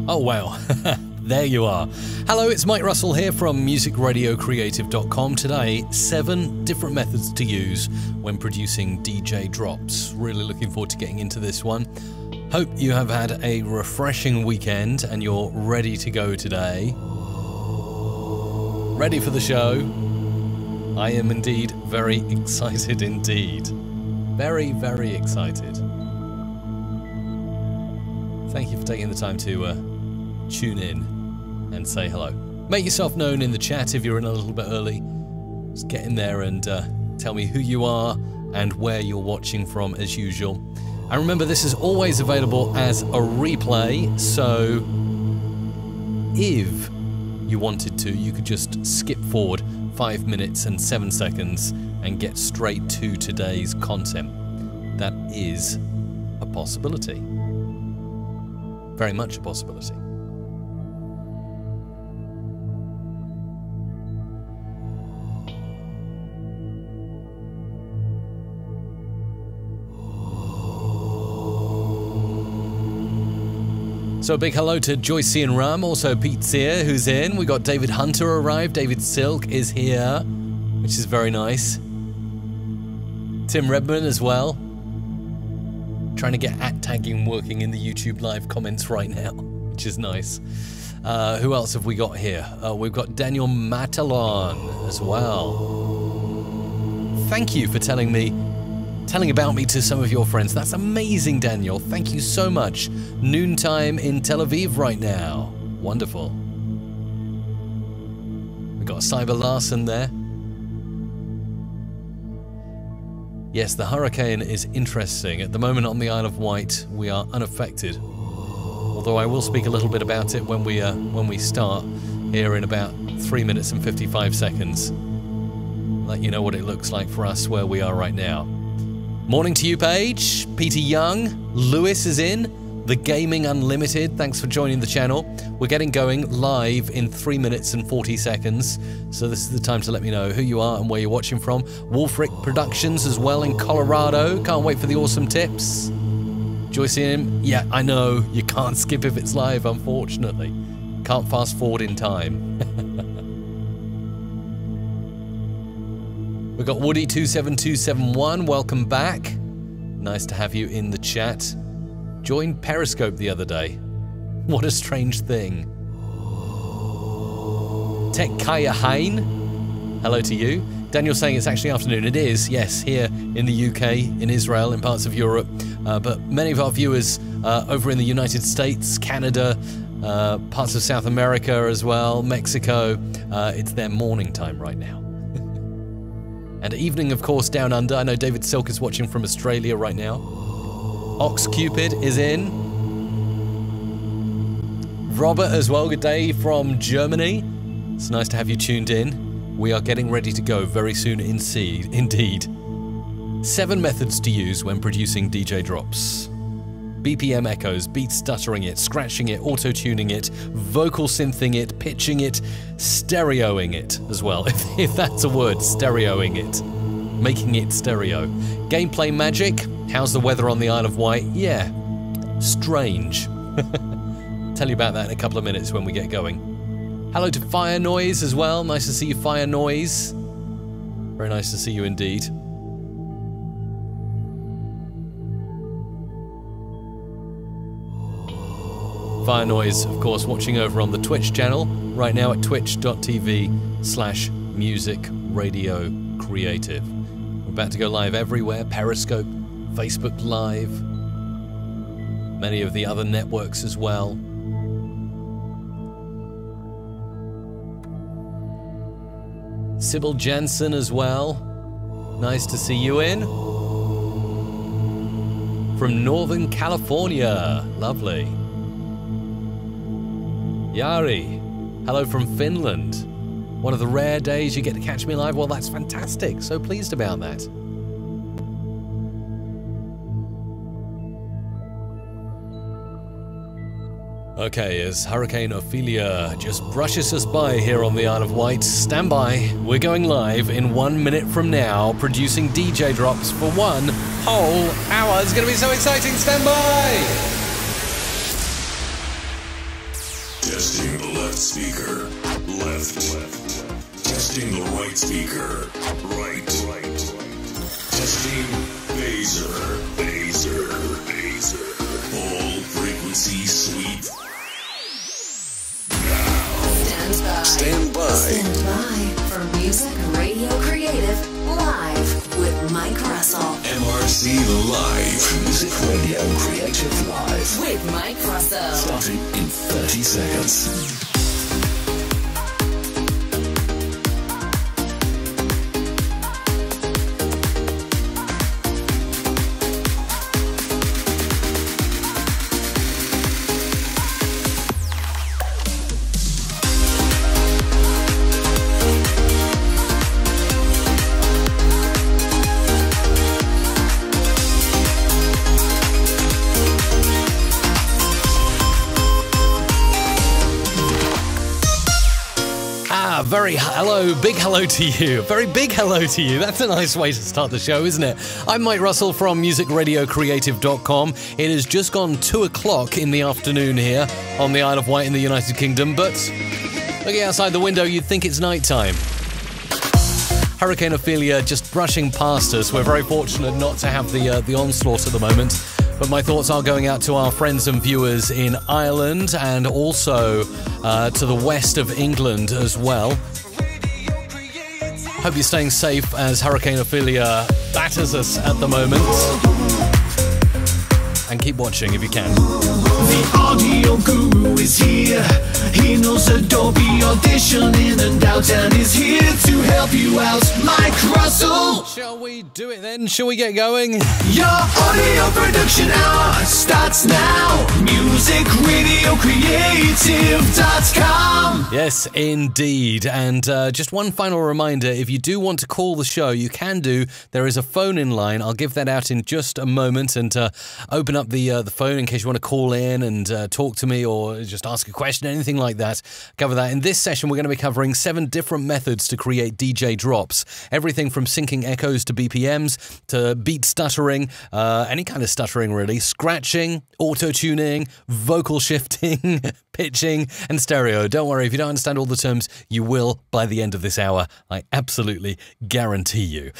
Oh wow, there you are. Hello, it's Mike Russell here from musicradiocreative.com. Today, 7 different methods to use when producing DJ drops. Really looking forward to getting into this one. Hope you have had a refreshing weekend and you're ready to go today. Ready for the show? I am indeed very excited indeed. Very, very excited. Thank you for taking the time to tune in and say hello. Make yourself known in the chat if you're in a little bit early. Just get in there and tell me who you are and where you're watching from as usual. And remember, this is always available as a replay, so if you wanted to, you could just skip forward 5 minutes and 7 seconds and get straight to today's content. That is a possibility. Very much a possibility. So a big hello to Joyce and Ram, also Pete Sear, who's in. We got David Hunter arrived. David Silk is here, which is very nice. Tim Redman as well. Trying to get @tagging working in the YouTube live comments right now, which is nice. Who else have we got here? We've got Daniel Matalon as well. Thank you for telling about me to some of your friends. That's amazing, Daniel. Thank you so much. Noontime in Tel Aviv right now. Wonderful. We've got Cyber Larson there. Yes, the hurricane is interesting. At the moment on the Isle of Wight, we are unaffected. Although I will speak a little bit about it when we start here in about 3 minutes and 55 seconds. Let you know what it looks like for us where we are right now. Morning to you, Paige. Peter Young. Lewis is in. The Gaming Unlimited, thanks for joining the channel. We're getting going live in 3 minutes and 40 seconds. So this is the time to let me know who you are and where you're watching from. Wolfric Productions as well in Colorado. Can't wait for the awesome tips. Joyce in. Yeah, I know. You can't skip if it's live, unfortunately. Can't fast forward in time. We've got Woody27271. Welcome back. Nice to have you in the chat. Joined Periscope the other day. What a strange thing. Tech Kaya Hain, hello to you. Daniel saying it's actually afternoon. It is, yes, here in the UK, in Israel, in parts of Europe. But many of our viewers over in the United States, Canada, parts of South America as well, Mexico, it's their morning time right now. And evening, of course, down under. I know David Silk is watching from Australia right now. Oxcupid is in. Robert as well, good day from Germany. It's nice to have you tuned in. We are getting ready to go very soon indeed. 7 methods to use when producing DJ drops. BPM echoes, beat stuttering it, scratching it, auto-tuning it, vocal synthing it, pitching it, stereoing it as well, if that's a word, stereoing it. Making it stereo. Gameplay magic. How's the weather on the Isle of Wight? Yeah, strange. Tell you about that in a couple of minutes when we get going. Hello to Fire Noise as well. Nice to see you, Fire Noise. Very nice to see you indeed. Fire Noise, of course, watching over on the Twitch channel right now at twitch.tv/musicradiocreative. We're about to go live everywhere. Periscope, Facebook Live, many of the other networks as well. Sybil Jansen as well. Nice to see you in. From Northern California. Lovely. Yari, hello from Finland. One of the rare days you get to catch me live. Well, that's fantastic. So pleased about that. Okay, as Hurricane Ophelia just brushes us by here on the Isle of Wight, stand by. We're going live in 1 minute from now, producing DJ drops for 1 whole hour. It's going to be so exciting. Stand by! Testing the left speaker. Left. Testing the right speaker. Right. Testing phaser. All frequency sweep. Now. Stand by for Music Radio Creative Live with Mike Russell. MRC Live. Music Radio Creative Live. With Mike Russell. Starting in 30 seconds. Big hello to you. Very big hello to you. That's a nice way to start the show, isn't it? I'm Mike Russell from musicradiocreative.com. It has just gone 2 o'clock in the afternoon here on the Isle of Wight in the United Kingdom, but looking outside the window, you'd think it's night time. Hurricane Ophelia just brushing past us. We're very fortunate not to have the onslaught at the moment, but my thoughts are going out to our friends and viewers in Ireland and also to the west of England as well. Hope you're staying safe as Hurricane Ophelia batters us at the moment. And keep watching if you can. The audio guru is here. He knows Adobe Audition in and out and is here to help you out. Mike Russell. Shall we do it then? Shall we get going? Your audio production hour starts now. MusicRadioCreative.com. Yes, indeed. And just one final reminder, if you do want to call the show, you can do. There is a phone-in line. I'll give that out in just a moment and open up the phone in case you want to call in and talk to me or just ask a question, anything like that. Cover that. In this session, we're going to be covering 7 different methods to create DJ drops. Everything from syncing echoes to BPMs to beat stuttering, any kind of stuttering really, scratching, auto-tuning, vocal shifting, pitching, and stereo. Don't worry, if you don't understand all the terms, you will by the end of this hour. I absolutely guarantee you.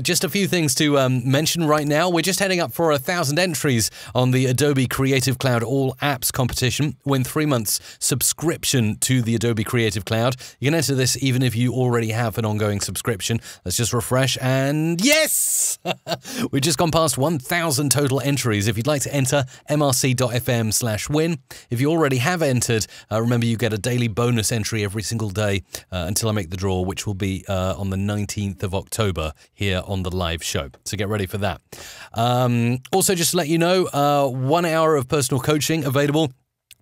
Just a few things to mention right now. We're just heading up for 1,000 entries on the Adobe Creative Cloud All Apps competition. Win 3 months subscription to the Adobe Creative Cloud. You can enter this even if you already have an ongoing subscription. Let's just refresh and yes! We've just gone past 1,000 total entries. If you'd like to enter, mrc.fm/win. If you already have entered, remember you get a daily bonus entry every single day until I make the draw, which will be on the 19th of October here on the live show. So get ready for that. Also, just to let you know, 1 hour of personal coaching available.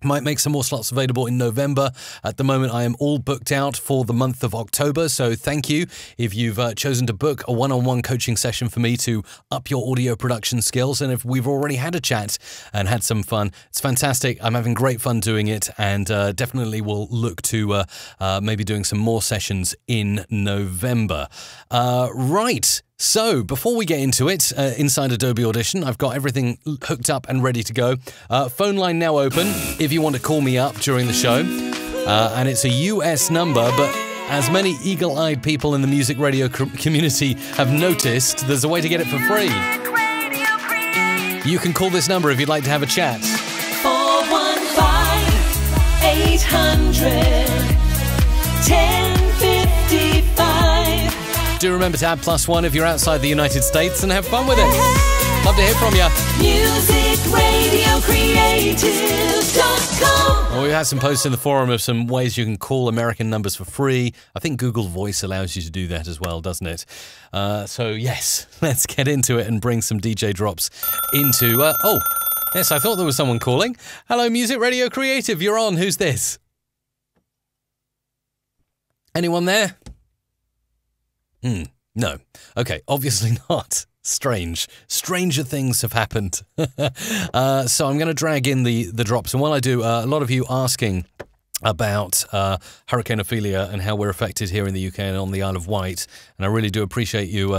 Might make some more slots available in November. At the moment, I am all booked out for the month of October, so thank you if you've chosen to book a one-on-one coaching session for me to up your audio production skills. And if we've already had a chat and had some fun, it's fantastic. I'm having great fun doing it, and definitely will look to maybe doing some more sessions in November. Right. So, before we get into it, inside Adobe Audition, I've got everything hooked up and ready to go. Phone line now open if you want to call me up during the show. And it's a US number, but as many eagle-eyed people in the music radio community have noticed, there's a way to get it for free. You can call this number if you'd like to have a chat. 415-800-1055. Do remember to add +1 if you're outside the United States and have fun with it. Love to hear from you. MusicRadioCreative.com. Well, we had some posts in the forum of some ways you can call American numbers for free. I think Google Voice allows you to do that as well, doesn't it? So, yes, let's get into it and bring some DJ drops into... oh, yes, I thought there was someone calling. Hello, Music Radio Creative. You're on. Who's this? Anyone there? No. Okay, obviously not. Strange. Stranger things have happened. So I'm going to drag in the drops. And while I do, a lot of you asking about Hurricane Ophelia and how we're affected here in the UK and on the Isle of Wight. And I really do appreciate you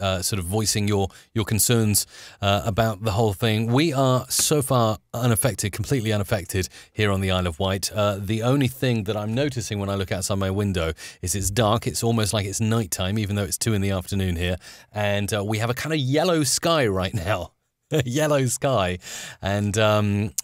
sort of voicing your concerns about the whole thing. We are so far unaffected, completely unaffected here on the Isle of Wight. The only thing that I'm noticing when I look outside my window is it's dark. It's almost like it's nighttime, even though it's 2 in the afternoon here. And we have a kind of yellow sky right now. Yellow sky. And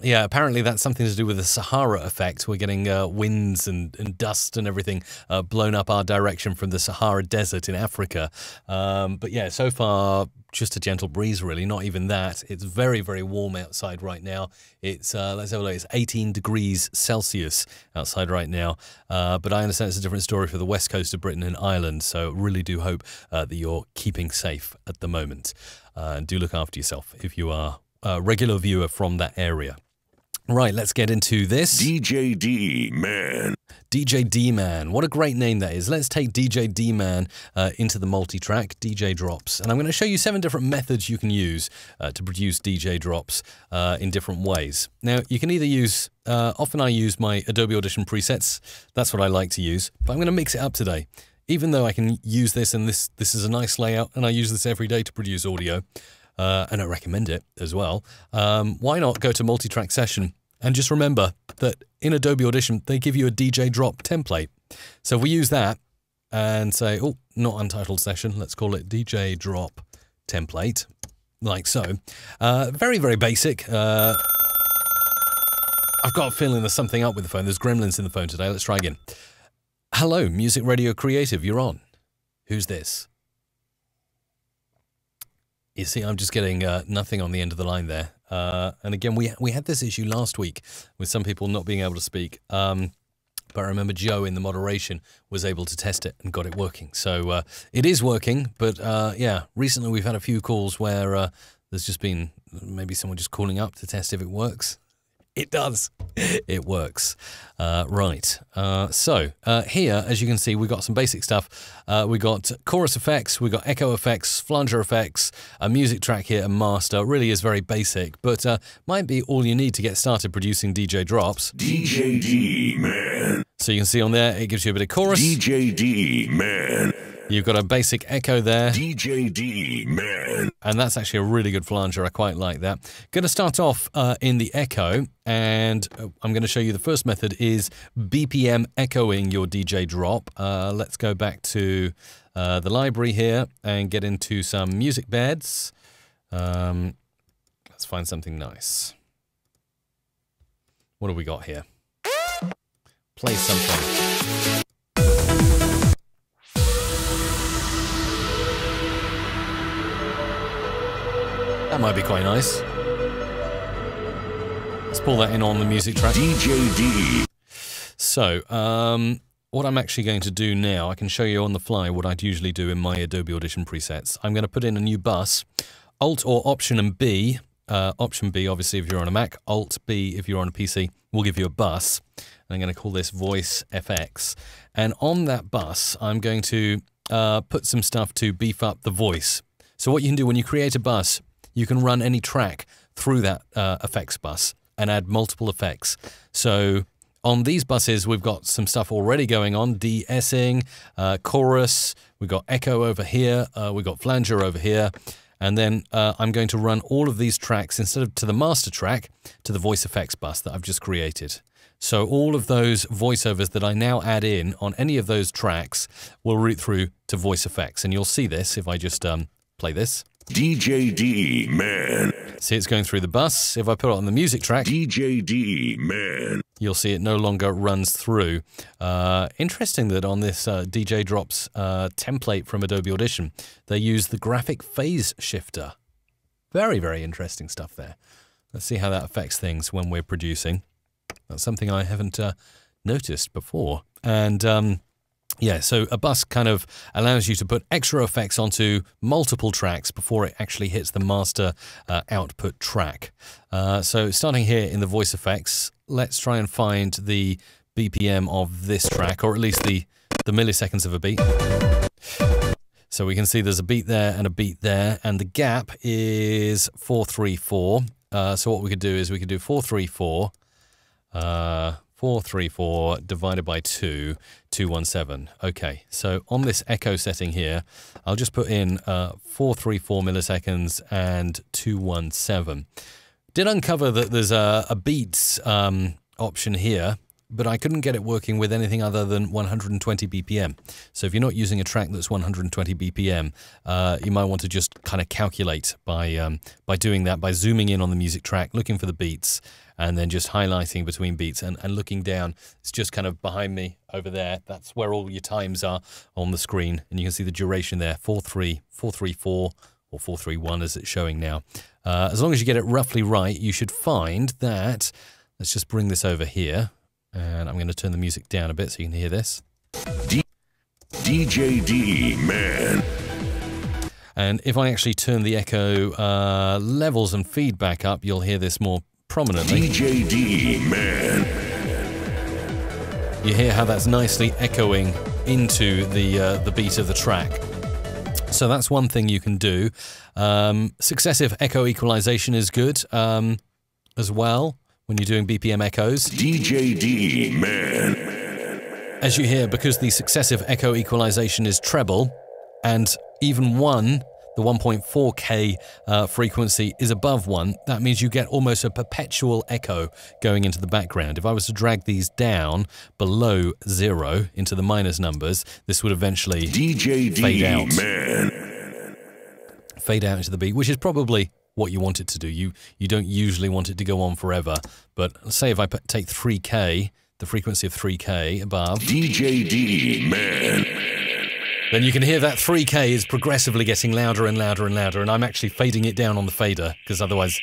yeah, apparently that's something to do with the Sahara effect. We're getting winds and dust and everything blown up our direction from the Sahara Desert in Africa. But yeah, so far just a gentle breeze, really, not even that. It's very, very warm outside right now. It's let's have a look, it's 18 degrees Celsius outside right now. But I understand it's a different story for the west coast of Britain and Ireland, so really do hope that you're keeping safe at the moment. And do look after yourself if you are a regular viewer from that area. Right, let's get into this. DJ D-Man. DJ D-Man. What a great name that is. Let's take DJ D-Man into the multi-track, DJ drops. And I'm going to show you 7 different methods you can use to produce DJ drops in different ways. Now, you can either use, often I use my Adobe Audition presets. That's what I like to use. But I'm going to mix it up today. Even though I can use this, and this is a nice layout, and I use this every day to produce audio, and I recommend it as well, why not go to multi-track session and just remember that in Adobe Audition, they give you a DJ drop template. So if we use that and say, oh, not untitled session, let's call it DJ drop template, like so. Very, very basic. I've got a feeling there's something up with the phone. There's gremlins in the phone today. Let's try again. Hello, Music Radio Creative, you're on. Who's this? You see, I'm just getting nothing on the end of the line there. And again, we had this issue last week with some people not being able to speak. But I remember Joe in the moderation was able to test it and got it working. So it is working, but yeah, recently we've had a few calls where there's just been maybe someone just calling up to test if it works. It does. It works. Right. So here, as you can see, we've got some basic stuff. We got chorus effects, we got echo effects, flanger effects, a music track here, and master. It really is very basic, but might be all you need to get started producing DJ drops. DJ D-Man. So you can see on there, it gives you a bit of chorus. DJ D-Man. You've got a basic echo there. DJ D-Man. And that's actually a really good flanger. I quite like that. Going to start off in the echo, and I'm going to show you the first method is BPM echoing your DJ drop. Let's go back to the library here and get into some music beds. Let's find something nice. What have we got here? Play something. That might be quite nice. Let's pull that in on the music track. DJ D. So, what I'm actually going to do now, I can show you on the fly what I'd usually do in my Adobe Audition presets. I'm going to put in a new bus. Alt or Option and B. Option B, obviously, if you're on a Mac. Alt B, if you're on a PC, will give you a bus. And I'm going to call this Voice FX. And on that bus, I'm going to put some stuff to beef up the voice. So what you can do when you create a bus, you can run any track through that effects bus and add multiple effects. So on these buses, we've got some stuff already going on, de-essing, chorus, we've got echo over here, we've got flanger over here, and then I'm going to run all of these tracks, instead of to the master track, to the voice effects bus that I've just created. So all of those voiceovers that I now add in on any of those tracks will route through to voice effects. And you'll see this if I just play this. DJ D-Man. See, it's going through the bus. If I put it on the music track, DJ D-Man. you'll see it no longer runs through. Interesting that on this DJ Drops template from Adobe Audition, they use the graphic phase shifter. Very, very interesting stuff there. Let's see how that affects things when we're producing. That's something I haven't noticed before. And yeah, so a bus kind of allows you to put extra effects onto multiple tracks before it actually hits the master output track. So starting here in the voice effects, let's try and find the BPM of this track, or at least the milliseconds of a beat. So we can see there's a beat there and a beat there, and the gap is 434. So what we could do is we could do 434, 434 divided by 2, 217. Okay, so on this echo setting here, I'll just put in 434 milliseconds and 217. Did uncover that there's a beats option here, but I couldn't get it working with anything other than 120 BPM. So if you're not using a track that's 120 BPM, you might want to just kind of calculate by doing that, by zooming in on the music track, looking for the beats, and then just highlighting between beats and looking down. It's just kind of behind me over there. That's where all your times are on the screen. And you can see the duration there, 4.3, 4.34, or 4.31 as it's showing now. As long as you get it roughly right, you should find that, let's just bring this over here. And I'm going to turn the music down a bit so you can hear this. DJ D, man. And if I actually turn the echo levels and feedback up, you'll hear this more prominently. DJ D, man. You hear how that's nicely echoing into the beat of the track. So that's one thing you can do. Successive echo equalization is good as well when you're doing BPM echoes. DJ D, man. As you hear, because the successive echo equalization is treble, and even the 1.4K frequency is above 1, that means you get almost a perpetual echo going into the background. If I was to drag these down below 0 into the minus numbers, this would eventually fade out. Man. Fade out into the beat, which is probably what you want it to do. You don't usually want it to go on forever, but say if I take 3K, the frequency of 3K above, DJ D, man. then you can hear that 3K is progressively getting louder and louder and louder, and I'm actually fading it down on the fader, because otherwise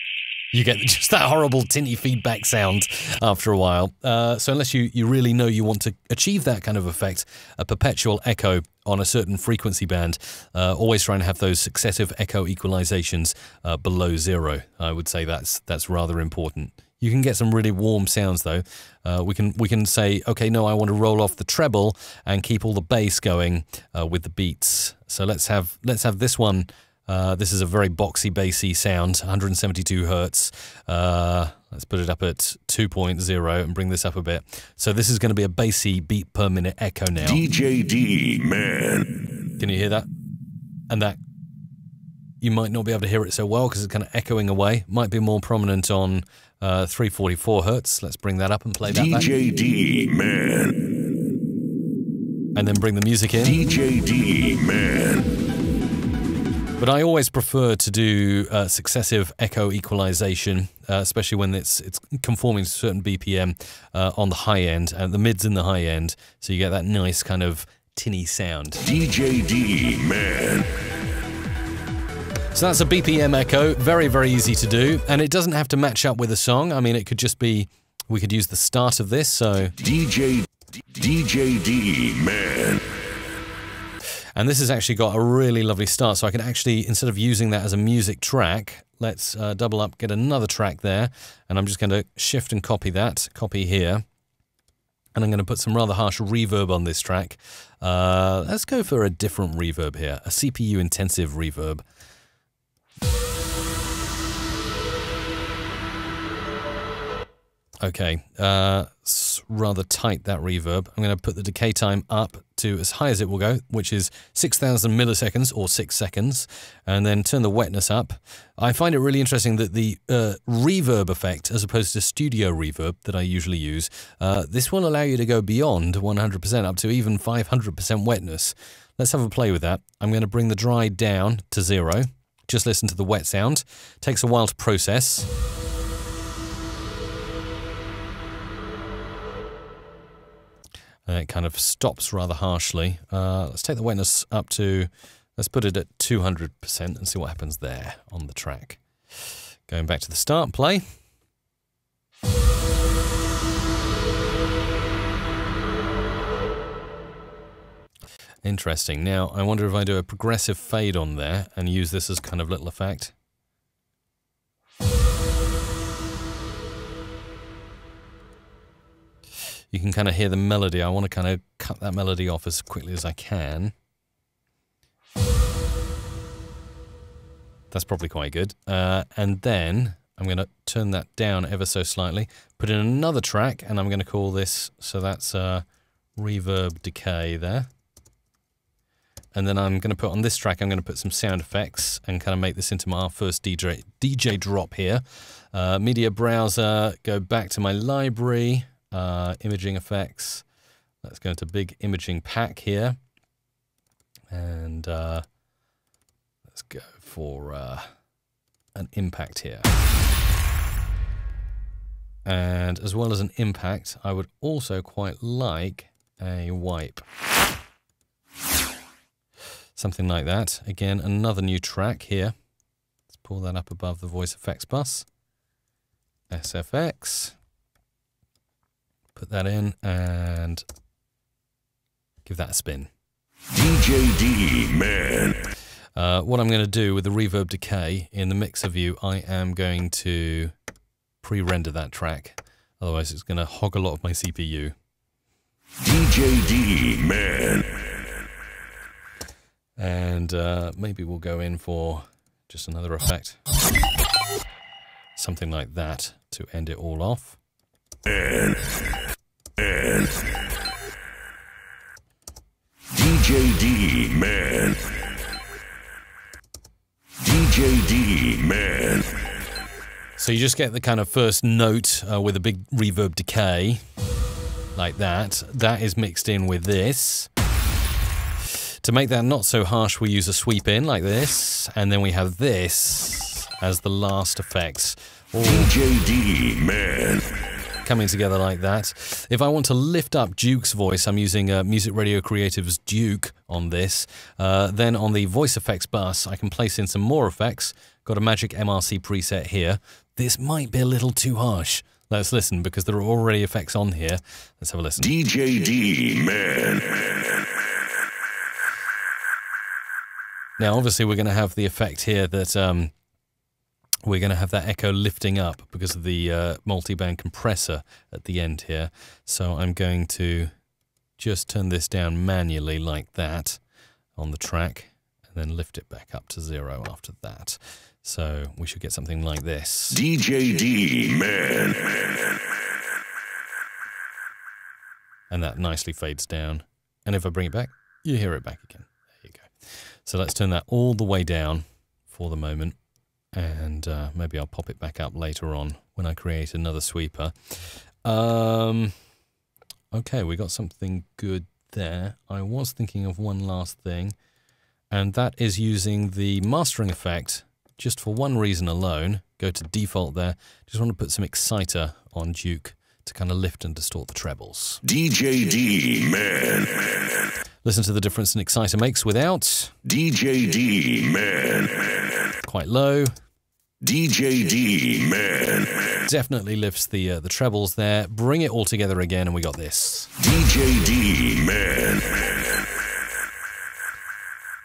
you get just that horrible tinny feedback sound after a while. So unless you really know you want to achieve that kind of effect, a perpetual echo on a certain frequency band, always trying to have those successive echo equalizations below 0. I would say that's rather important. You can get some really warm sounds though. We can say, okay, no, I want to roll off the treble and keep all the bass going with the beats. So let's have this one. This is a very boxy, bassy sound, 172 hertz. Let's put it up at 2.0 and bring this up a bit. So this is going to be a bassy beat per minute echo now. DJ D, man. Can you hear that? And that, you might not be able to hear it so well because it's kind of echoing away. Might be more prominent on 344 hertz. Let's bring that up and play that back. DJ D, man. And then bring the music in. DJ D, man. But I always prefer to do successive echo equalization, especially when it's conforming to certain BPM on the high end, and the mid's in the high end, so you get that nice kind of tinny sound. DJ D, man. So that's a BPM echo, very, very easy to do, and it doesn't have to match up with a song. I mean, it could just be, we could use the start of this, so... DJ D, man. And this has actually got a really lovely start, so I can actually, instead of using that as a music track, let's double up, get another track there, and I'm just going to shift and copy that, copy here, and I'm going to put some rather harsh reverb on this track. Let's go for a different reverb here, a CPU intensive reverb. Okay, it's rather tight, that reverb. I'm going to put the decay time up to as high as it will go, which is 6,000 milliseconds or 6 seconds, and then turn the wetness up. I find it really interesting that the reverb effect, as opposed to studio reverb that I usually use, this will allow you to go beyond 100%, up to even 500% wetness. Let's have a play with that. I'm going to bring the dry down to 0. Just listen to the wet sound. Takes a while to process. It kind of stops rather harshly. Let's take the wetness up to, let's put it at 200% and see what happens there on the track. Going back to the start, play. Interesting. Now, I wonder if I do a progressive fade on there and use this as kind of little effect. You can kind of hear the melody. I want to kind of cut that melody off as quickly as I can. That's probably quite good. And then I'm going to turn that down ever so slightly, put in another track, and I'm going to call this, so that's reverb decay there. And then I'm going to put on this track, I'm going to put some sound effects and kind of make this into our first DJ drop here. Media browser, go back to my library, imaging effects. Let's go into big imaging pack here. And let's go for an impact here. And as well as an impact, I would also quite like a wipe. Something like that. Again, another new track here. Let's pull that up above the voice effects bus. SFX. Put that in and give that a spin. DJD, man. What I'm going to do with the reverb decay in the mixer view, I am going to pre-render that track. Otherwise, it's going to hog a lot of my CPU. DJD, man. And maybe we'll go in for just another effect. Something like that to end it all off. And DJD, man. DJD, man. So you just get the kind of first note with a big reverb decay, like that. That is mixed in with this. To make that not so harsh, we use a sweep in like this, and then we have this as the last effects. All DJD, man. coming together like that. If I want to lift up Duke's voice, I'm using Music Radio Creative's Duke on this. Then on the voice effects bus, I can place in some more effects. Got a Magic MRC preset here. This might be a little too harsh. Let's listen, because there are already effects on here. Let's have a listen. DJD, man. Now, obviously, we're going to have the effect here that we're going to have that echo lifting up because of the multi-band compressor at the end here. So I'm going to just turn this down manually like that on the track and then lift it back up to 0 after that. So we should get something like this. DJD, man. And that nicely fades down. And if I bring it back, you hear it back again. There you go. So let's turn that all the way down for the moment. And maybe I'll pop it back up later on when I create another sweeper. Okay, we got something good there. I was thinking of one last thing, and that is using the mastering effect just for one reason alone. Go to default there. Just want to put some exciter on Duke to kind of lift and distort the trebles. DJD, man. Listen to the difference an exciter makes without. DJD, man. Quite low. DJD, man. Definitely lifts the trebles there. Bring it all together again, and we got this. DJD, man.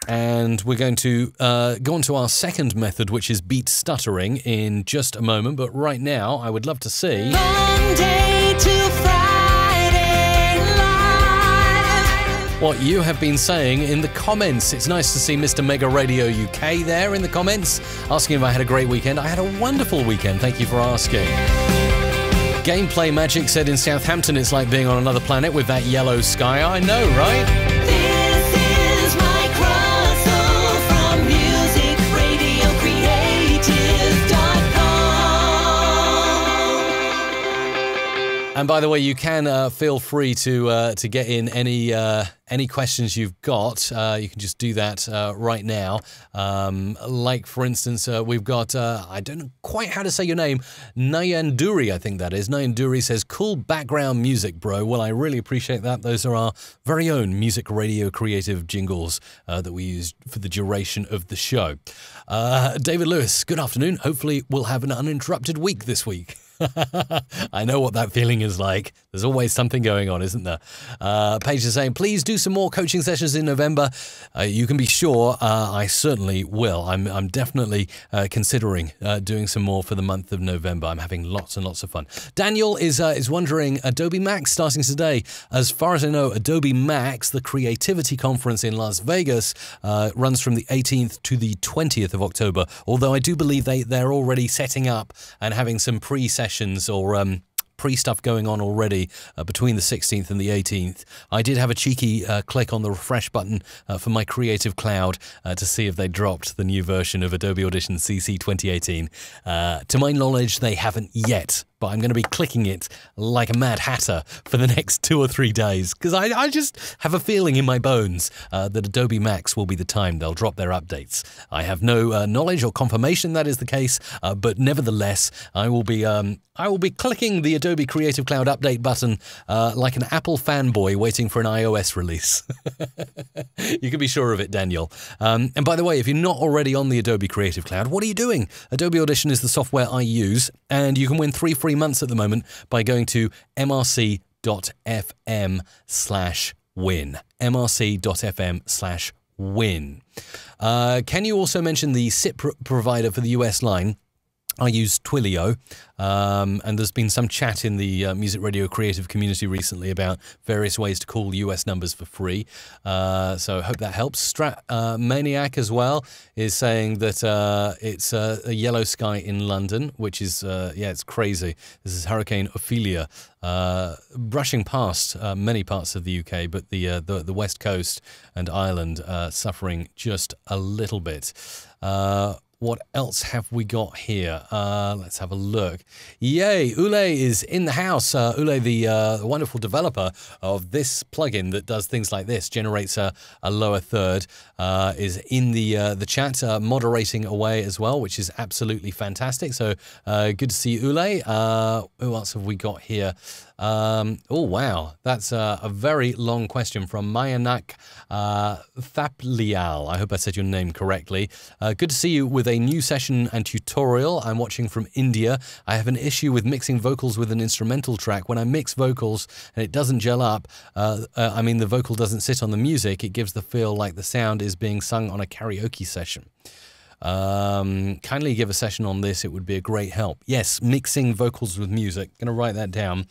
And we're going to go on to our second method, which is beat stuttering, in just a moment. But right now, I would love to see... Monday to Friday live. What you have been saying in the comments. It's nice to see Mr. Mega Radio UK there in the comments, asking if I had a great weekend. I had a wonderful weekend. Thank you for asking. Gameplay Magic said in Southampton it's like being on another planet with that yellow sky. I know, right? This is Mike Russell from musicradiocreative.com. And by the way, you can feel free to get in any questions you've got. You can just do that right now. Like, for instance, we've got, I don't know quite how to say your name, Nayanduri, I think that is. Nayanduri says, cool background music, bro. Well, I really appreciate that. Those are our very own Music Radio Creative jingles that we use for the duration of the show. David Lewis, good afternoon. Hopefully we'll have an uninterrupted week this week. I know what that feeling is like. There's always something going on, isn't there? Paige is saying, please do some more coaching sessions in November. You can be sure I certainly will. I'm definitely considering doing some more for the month of November. I'm having lots and lots of fun. Daniel is wondering, Adobe Max starting today. As far as I know, Adobe Max, the creativity conference in Las Vegas, runs from the 18th to the 20th of October, although I do believe they're already setting up and having some pre-sessions or pre-stuff going on already between the 16th and the 18th. I did have a cheeky click on the refresh button for my Creative Cloud to see if they dropped the new version of Adobe Audition CC 2018. To my knowledge, they haven't yet, but I'm going to be clicking it like a mad hatter for the next 2 or 3 days, because I just have a feeling in my bones that Adobe Max will be the time they'll drop their updates. I have no knowledge or confirmation that is the case, but nevertheless, I will be clicking the Adobe Creative Cloud update button like an Apple fanboy waiting for an iOS release. You can be sure of it, Daniel. And by the way, if you're not already on the Adobe Creative Cloud, what are you doing? Adobe Audition is the software I use, and you can win 3 free months at the moment by going to mrc.fm/win. mrc.fm/win. Can you also mention the SIP provider for the US line? I use Twilio, and there's been some chat in the Music Radio Creative community recently about various ways to call US numbers for free. So I hope that helps. Maniac as well is saying that it's a yellow sky in London, which is, yeah, it's crazy. This is Hurricane Ophelia brushing past many parts of the UK, but the West Coast and Ireland suffering just a little bit. What else have we got here? Let's have a look. Yay, Ule is in the house. Ule, the wonderful developer of this plugin that does things like this, generates a lower third, is in the chat, moderating away as well, which is absolutely fantastic. So good to see you, Ule. Who else have we got here? Oh, wow. That's a very long question from Mayanak Thaplial. I hope I said your name correctly. Good to see you with a new session and tutorial. I'm watching from India. I have an issue with mixing vocals with an instrumental track. When I mix vocals and it doesn't gel up, I mean the vocal doesn't sit on the music, it gives the feel like the sound is being sung on a karaoke session. Kindly give a session on this, it would be a great help. Yes, mixing vocals with music. Gonna write that down.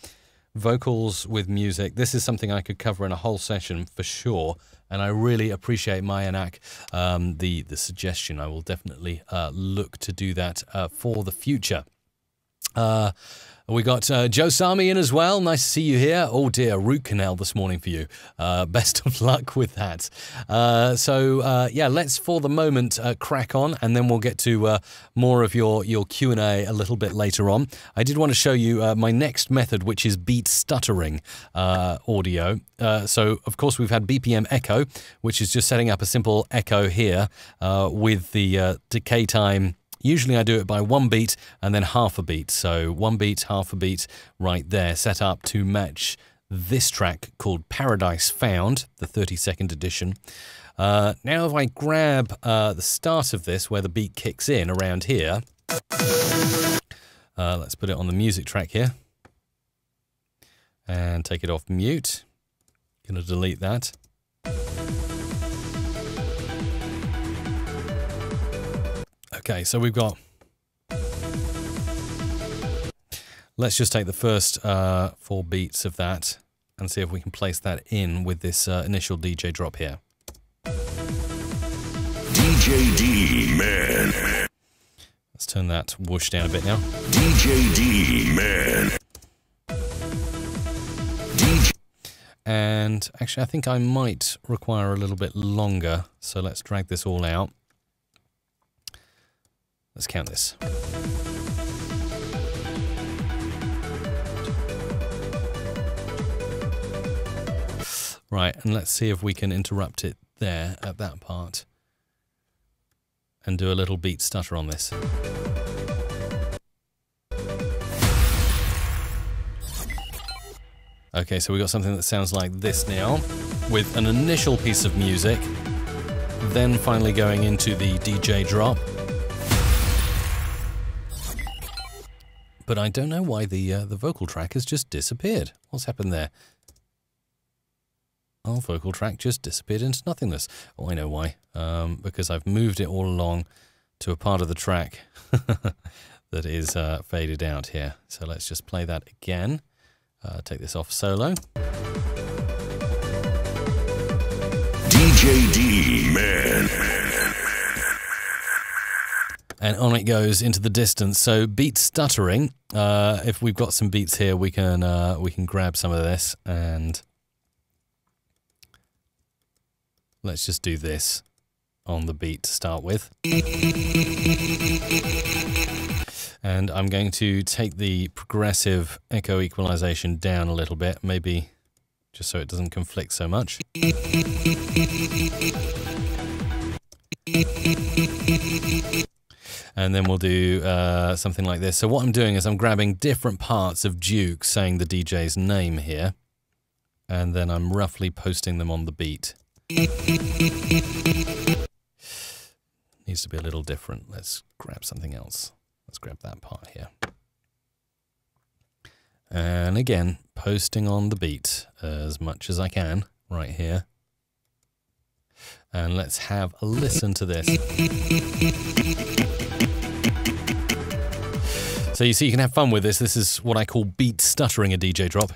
Vocals with music. This is something I could cover in a whole session for sure, and I really appreciate Mayanak, the suggestion. I will definitely look to do that for the future. We got Joe Sami in as well. Nice to see you here. Oh dear, root canal this morning for you. Best of luck with that. Yeah, let's for the moment crack on, and then we'll get to more of your Q&A a little bit later on. I did want to show you my next method, which is beat stuttering audio. So of course we've had BPM echo, which is just setting up a simple echo here with the decay time. Usually I do it by 1 beat and then half a beat. So 1 beat, half a beat right there, set up to match this track called Paradise Found, the 30-second edition. Now if I grab the start of this where the beat kicks in around here, let's put it on the music track here and take it off mute. Gonna delete that. Okay, so we've got, let's just take the first 4 beats of that and see if we can place that in with this initial DJ drop here. DJ D, man. Let's turn that whoosh down a bit now. DJ D, man. DJ. And actually, I think I might require a little bit longer, so let's drag this all out. Let's count this. Right, and let's see if we can interrupt it there at that part and do a little beat stutter on this. Okay, so we got something that sounds like this now, with an initial piece of music, then finally going into the DJ drop. But I don't know why the vocal track has just disappeared. What's happened there? Our vocal track just disappeared into nothingness. Oh, I know why. Because I've moved it all along to a part of the track that is faded out here. So let's just play that again. Take this off solo. DJ D, man. And on it goes into the distance. So beat stuttering. If we've got some beats here, we can grab some of this, and let's just do this on the beat to start with. And I'm going to take the progressive echo equalization down a little bit, maybe just so it doesn't conflict so much. And then we'll do something like this. So what I'm doing is I'm grabbing different parts of Duke saying the DJ's name here, and then I'm roughly posting them on the beat. Needs to be a little different. Let's grab something else. Let's grab that part here. And again, posting on the beat as much as I can right here. And let's have a listen to this. So you see, you can have fun with this. This is what I call beat stuttering a DJ drop.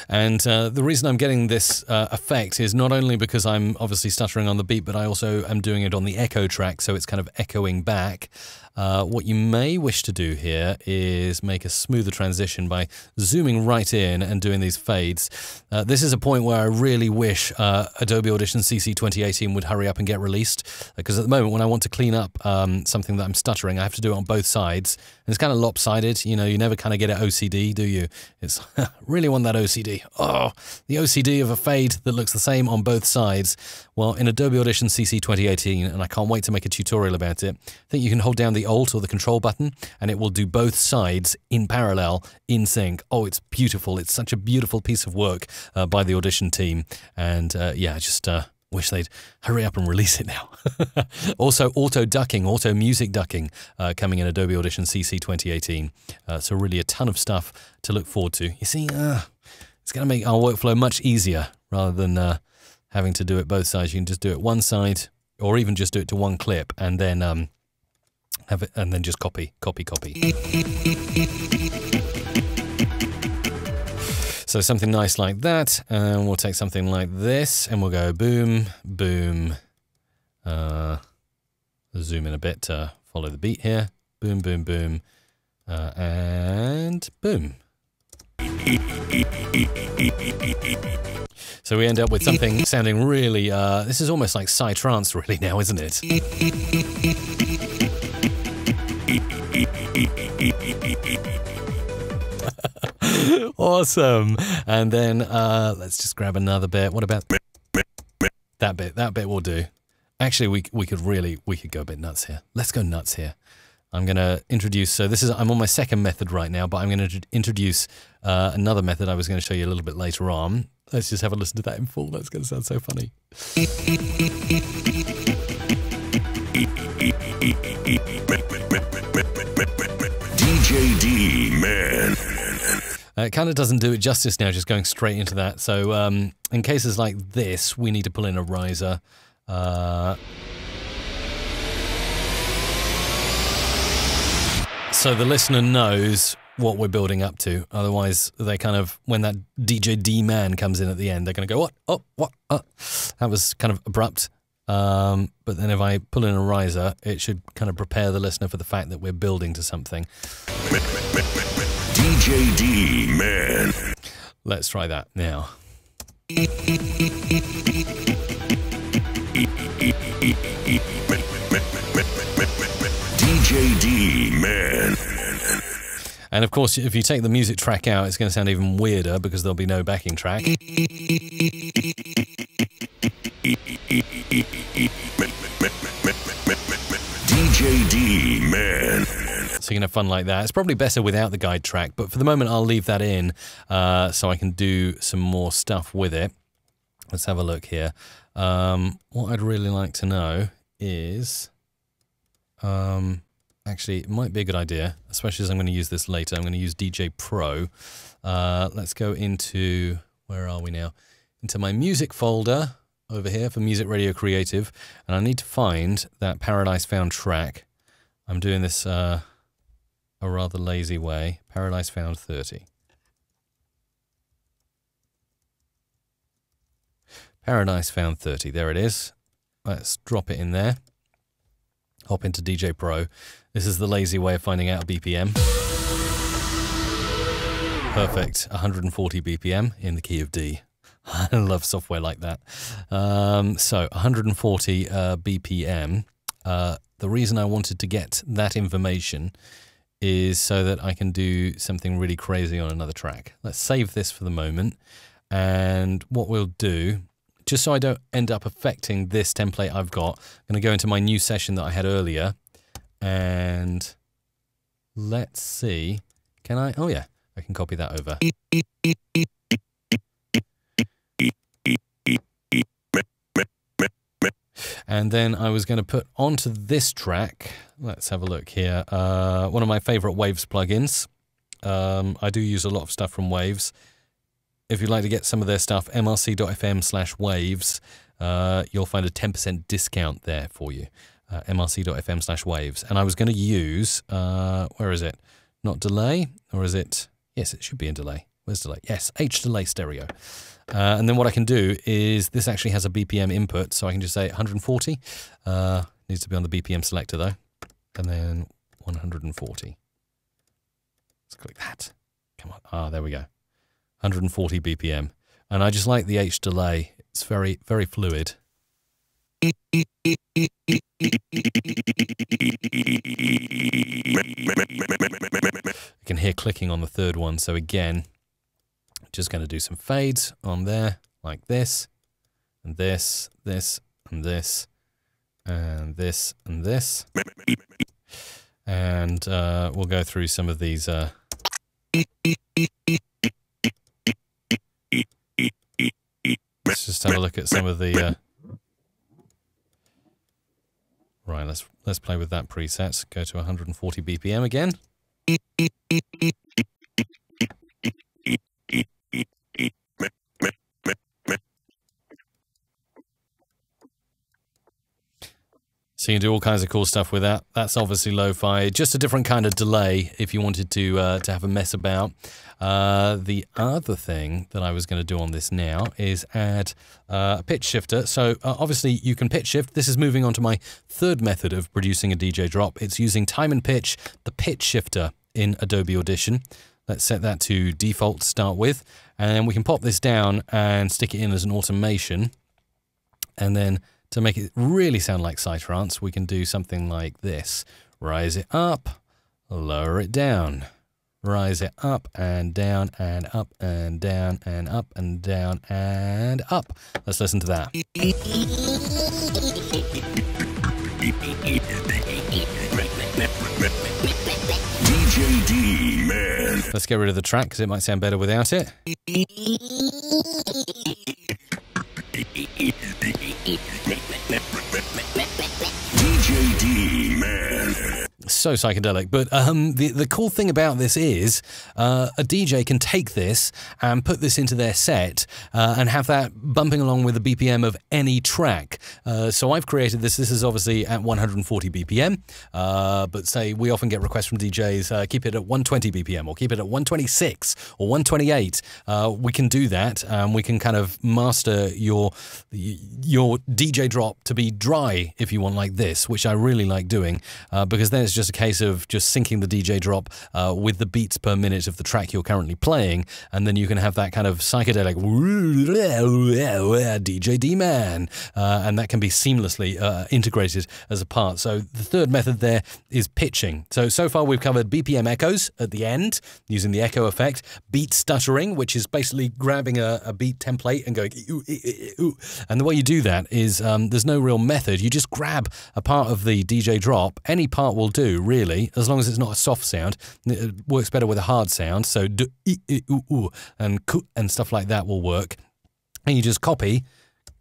And the reason I'm getting this effect is not only because I'm obviously stuttering on the beat, but I also am doing it on the echo track, so it's kind of echoing back. What you may wish to do here is make a smoother transition by zooming right in and doing these fades. This is a point where I really wish Adobe Audition CC 2018 would hurry up and get released, because at the moment when I want to clean up something that I'm stuttering, I have to do it on both sides. And it's kind of lopsided, you know, you never kind of get it OCD, do you? It's really want that OCD. Oh, the OCD of a fade that looks the same on both sides. Well, in Adobe Audition CC 2018, and I can't wait to make a tutorial about it, I think you can hold down the Alt or the Control button, and it will do both sides in parallel, in sync. Oh, it's beautiful. It's such a beautiful piece of work by the Audition team. And yeah, I just wish they'd hurry up and release it now. Also, auto-ducking, auto-music ducking coming in Adobe Audition CC 2018. So really a ton of stuff to look forward to. You see, it's going to make our workflow much easier rather than having to do it both sides. You can just do it one side, or even just do it to one clip, and then have it, and then just copy. So something nice like that, and we'll take something like this, and we'll go boom, boom. Zoom in a bit to follow the beat here. Boom, boom, boom, and boom. So we end up with something sounding really, this is almost like psy-trance really now, isn't it? Awesome. And then let's just grab another bit. What about that bit? That bit will do. Actually, we could go a bit nuts here. Let's go nuts here. I'm going to introduce, so this is, I'm on my second method right now, but I'm going to introduce another method I was going to show you a little bit later on. Let's just have a listen to that in full. That's going to sound so funny. DJ D, man. It kind of doesn't do it justice now, just going straight into that. So in cases like this, we need to pull in a riser. So the listener knows what we're building up to. Otherwise, they kind of, when that DJ D man comes in at the end, they're going to go, what? Oh, what? That was kind of abrupt. But then if I pull in a riser, it should kind of prepare the listener for the fact that we're building to something. DJ D, man. Let's try that now. DJ D, man. And of course, if you take the music track out, it's going to sound even weirder because there'll be no backing track. DJ D, man. So you can have fun like that. It's probably better without the guide track, but for the moment I'll leave that in so I can do some more stuff with it. Let's have a look here. What I'd really like to know is Actually, it might be a good idea, especially as I'm going to use this later. I'm going to use DJ Pro. Let's go into, where are we now? Into my music folder over here for Music Radio Creative. And I need to find that Paradise Found track. I'm doing this a rather lazy way. Paradise Found 30. Paradise Found 30. There it is. Let's drop it in there. Hop into DJ Pro. This is the lazy way of finding out a BPM. Perfect. 140 BPM in the key of D. I love software like that. So 140 BPM. The reason I wanted to get that information is so that I can do something really crazy on another track. Let's save this for the moment. And what we'll do, just so I don't end up affecting this template I've got, I'm going to go into my new session that I had earlier. And let's see. Can I? Oh, yeah. I can copy that over. And then I was going to put onto this track, let's have a look here, one of my favorite Waves plugins. I do use a lot of stuff from Waves. If you'd like to get some of their stuff, mrc.fm/waves, you'll find a 10% discount there for you. mrc.fm/waves. And I was going to use, where is it? Not delay, or is it? Yes, it should be in delay. Where's delay? Yes, H delay stereo. And then what I can do is, this actually has a BPM input, so I can just say 140. Needs to be on the BPM selector though. And then 140. Let's click that. Come on. Ah, there we go. 140 BPM. And I just like the H delay. It's very, very fluid. You can hear clicking on the third one. So again, just going to do some fades on there, like this, and this, this, and this, and this, and this. And we'll go through some of these. Let's just have a look at some of the. Right, let's play with that preset. Go to 140 BPM again. So you can do all kinds of cool stuff with that. That's obviously lo-fi. Just a different kind of delay if you wanted to have a mess about. The other thing that I was going to do on this now is add a pitch shifter. So obviously you can pitch shift. This is moving on to my third method of producing a DJ drop. It's using time and pitch, the pitch shifter in Adobe Audition. Let's set that to default to start with. And then we can pop this down and stick it in as an automation. And then to make it really sound like psy-trance, we can do something like this. Rise it up, lower it down. Rise it up and down and up and down and up and down and up. Let's listen to that. DJ D, man. Let's get rid of the track because it might sound better without it. DJ D, man. So psychedelic, but the cool thing about this is a DJ can take this and put this into their set and have that bumping along with the BPM of any track. So I've created this. This is obviously at 140 BPM, but say we often get requests from DJs, keep it at 120 BPM or keep it at 126 or 128. We can do that. We can kind of master your DJ drop to be dry if you want, like this, which I really like doing because then it's just a case of just syncing the DJ drop with the beats per minute of the track you're currently playing, and then you can have that kind of psychedelic DJ D-man, and that can be seamlessly integrated as a part. So the third method there is pitching. So far we've covered BPM echoes at the end, using the echo effect, beat stuttering, which is basically grabbing a beat template and going, ooh, ooh. And the way you do that is there's no real method. You just grab a part of the DJ drop. Any part will do, really, as long as it's not a soft sound. It works better with a hard sound, so do, ooh, ooh, and stuff like that will work. And you just copy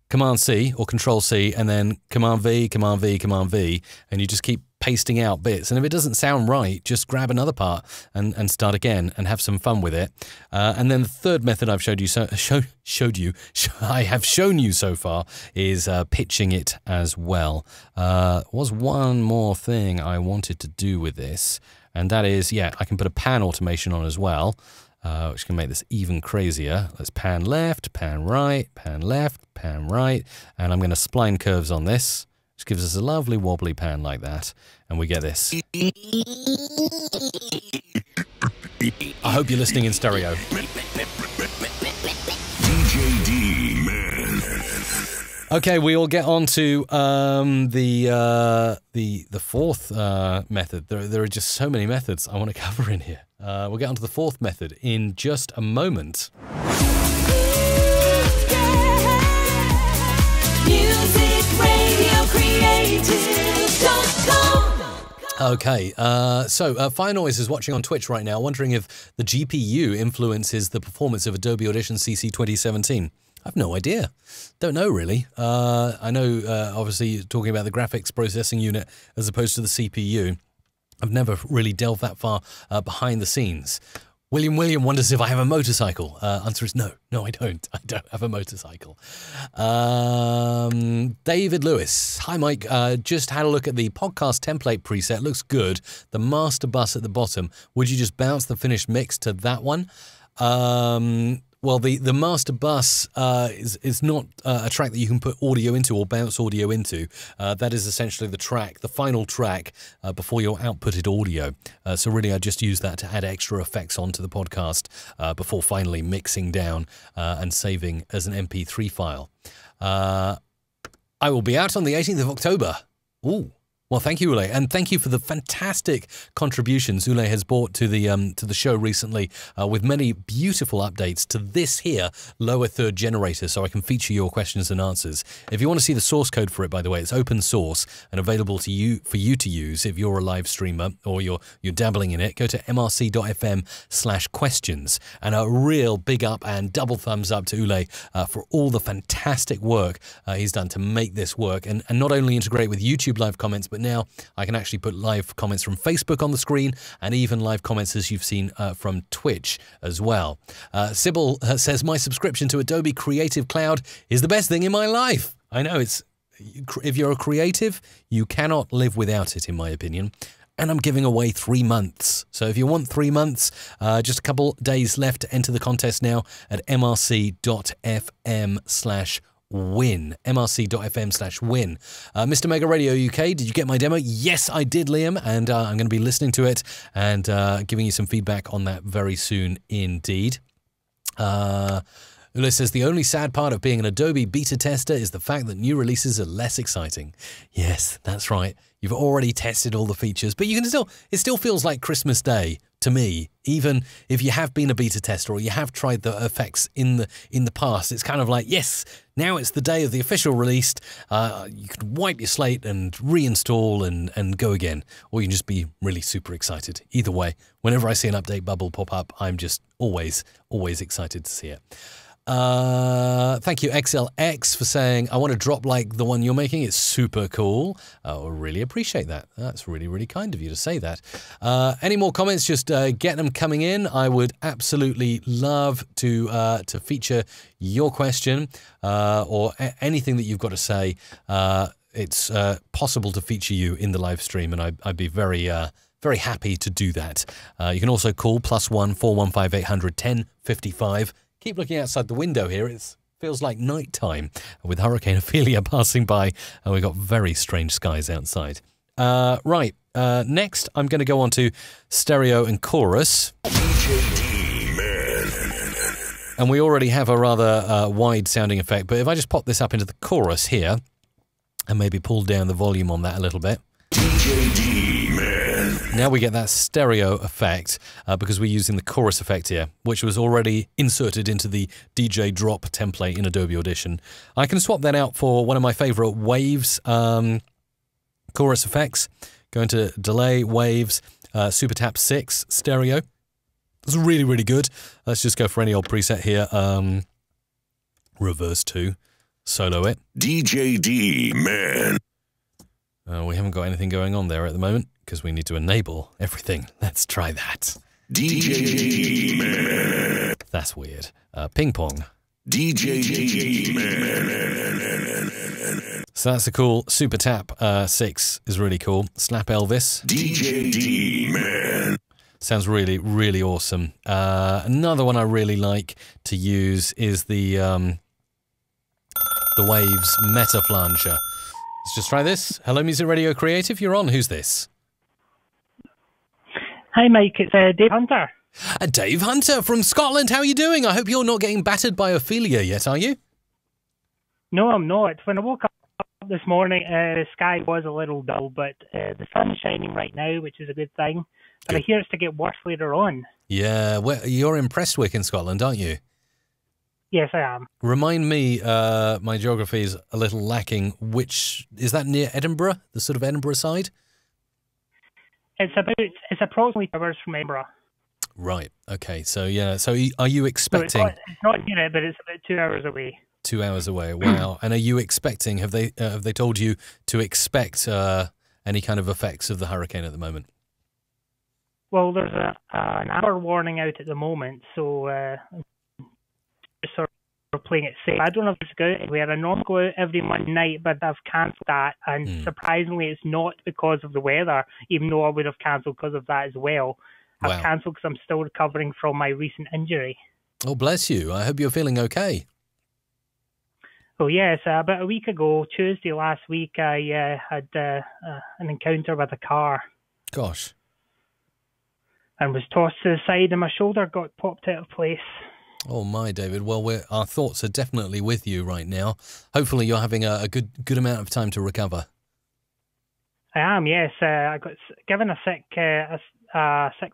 Command C or Control C and then Command V, Command V, Command V, and you just keep pasting out bits. And if it doesn't sound right, just grab another part and start again and have some fun with it. And then the third method I've I have shown you so far is pitching it as well. Was one more thing I wanted to do with this, and that is, yeah, I can put a pan automation on as well, which can make this even crazier. Let's pan left, pan right, pan left, pan right, and I'm going to spline curves on this, which gives us a lovely wobbly pan like that, and we get this. I hope you're listening in stereo. DJD, man. Okay, we will get on to the fourth method. There are just so many methods I want to cover in here. We'll get on to the fourth method in just a moment. Okay, so Fire Noise is watching on Twitch right now, wondering if the GPU influences the performance of Adobe Audition CC 2017. I've no idea. Don't know, really. I know, obviously, talking about the graphics processing unit as opposed to the CPU. I've never really delved that far behind the scenes. William wonders if I have a motorcycle. Answer is no. No, I don't. I don't have a motorcycle. David Lewis. Hi, Mike. Just had a look at the podcast template preset. Looks good. The master bus at the bottom. Would you just bounce the finished mix to that one? Well, the master bus is not a track that you can put audio into or bounce audio into. That is essentially the track, the final track before your outputted audio. So really, I just use that to add extra effects onto the podcast before finally mixing down and saving as an MP3 file. I will be out on the 18th of October. Ooh. Well, thank you, Ule, and thank you for the fantastic contributions Ule has brought to the show recently, with many beautiful updates to this here lower third generator, so I can feature your questions and answers. If you want to see the source code for it, by the way, it's open source and available to you for you to use if you're a live streamer or you're dabbling in it. Go to mrc.fm/questions, and a real big up and double thumbs up to Ule for all the fantastic work he's done to make this work, and not only integrate with YouTube live comments, but now I can actually put live comments from Facebook on the screen and even live comments as you've seen from Twitch as well. Sybil says, my subscription to Adobe Creative Cloud is the best thing in my life. I know, if you're a creative, you cannot live without it, in my opinion. And I'm giving away 3 months. So if you want 3 months, just a couple days left to enter the contest now at mrc.fm/win. mrc.fm/win. Mr. Mega Radio UK, did you get my demo? Yes, I did, Liam, and I'm going to be listening to it and giving you some feedback on that very soon indeed. Ula says, the only sad part of being an Adobe beta tester is the fact that new releases are less exciting. Yes, that's right. You've already tested all the features, but you can it still feels like Christmas Day to me, even if you have been a beta tester or you have tried the effects in the past. It's kind of like, yes, now it's the day of the official release. You can wipe your slate and reinstall and go again, or you can just be really super excited. Either way, whenever I see an update bubble pop up, I'm just always excited to see it. Thank you XLX for saying, I want to drop like the one you're making. It's super cool. I really appreciate that. That's really, really kind of you to say that. Any more comments, just get them coming in. I would absolutely love to feature your question or anything that you've got to say. It's possible to feature you in the live stream, and I'd be very happy to do that. You can also call +1 415 800 1055. Keep looking outside the window here. It feels like night time with Hurricane Ophelia passing by, and we've got very strange skies outside. Right, next I'm going to go on to stereo and chorus. And we already have a rather wide sounding effect, but if I just pop this up into the chorus here and maybe pull down the volume on that a little bit. Now we get that stereo effect because we're using the chorus effect here, which was already inserted into the DJ drop template in Adobe Audition. I can swap that out for one of my favorite waves chorus effects. Go into delay, waves, super tap 6, stereo. It's really, really good. Let's just go for any old preset here. Reverse 2, solo it. DJD, man. We haven't got anything going on there at the moment because we need to enable everything. Let's try that. DJ Man. That's weird. Ping pong. DJ Man. So that's a cool Super Tap 6 is really cool. Slap Elvis. DJ Man. Sounds really, really awesome. Another one I really like to use is the Waves Meta Flanger. Let's just try this. Hello, Music Radio Creative. You're on. Who's this? Hi, Mike. It's Dave Hunter. Dave Hunter from Scotland. How are you doing? I hope you're not getting battered by Ophelia yet, are you? No, I'm not. When I woke up this morning, the sky was a little dull, but the sun's shining right now, which is a good thing. But Good. I hear it's to get worse later on. Yeah, well, you're in Prestwick in Scotland, aren't you? Yes, I am. Remind me, my geography is a little lacking. Which is that near Edinburgh? The sort of Edinburgh side? It's approximately 2 hours from Edinburgh. Right. Okay. So yeah. So are you So expecting it's not near it, but it's about 2 hours away. 2 hours away? Wow. And are you expecting? Have they told you to expect any kind of effects of the hurricane at the moment? Well, there's an hour warning out at the moment, so just sort of playing it safe. I don't know if it's go anywhere. I normally go out every Monday night, but I've cancelled that, and surprisingly, it's not because of the weather, even though I would have cancelled because of that as well. Wow. I've cancelled because I'm still recovering from my recent injury. Oh, bless you. I hope you're feeling okay. Oh yes, about a week ago, Tuesday last week, I had an encounter with a car Gosh. and was tossed to the side, and my shoulder got popped out of place. Oh my, David. Well, our thoughts are definitely with you right now. Hopefully, you're having a good amount of time to recover. I am, yes. I got given a sick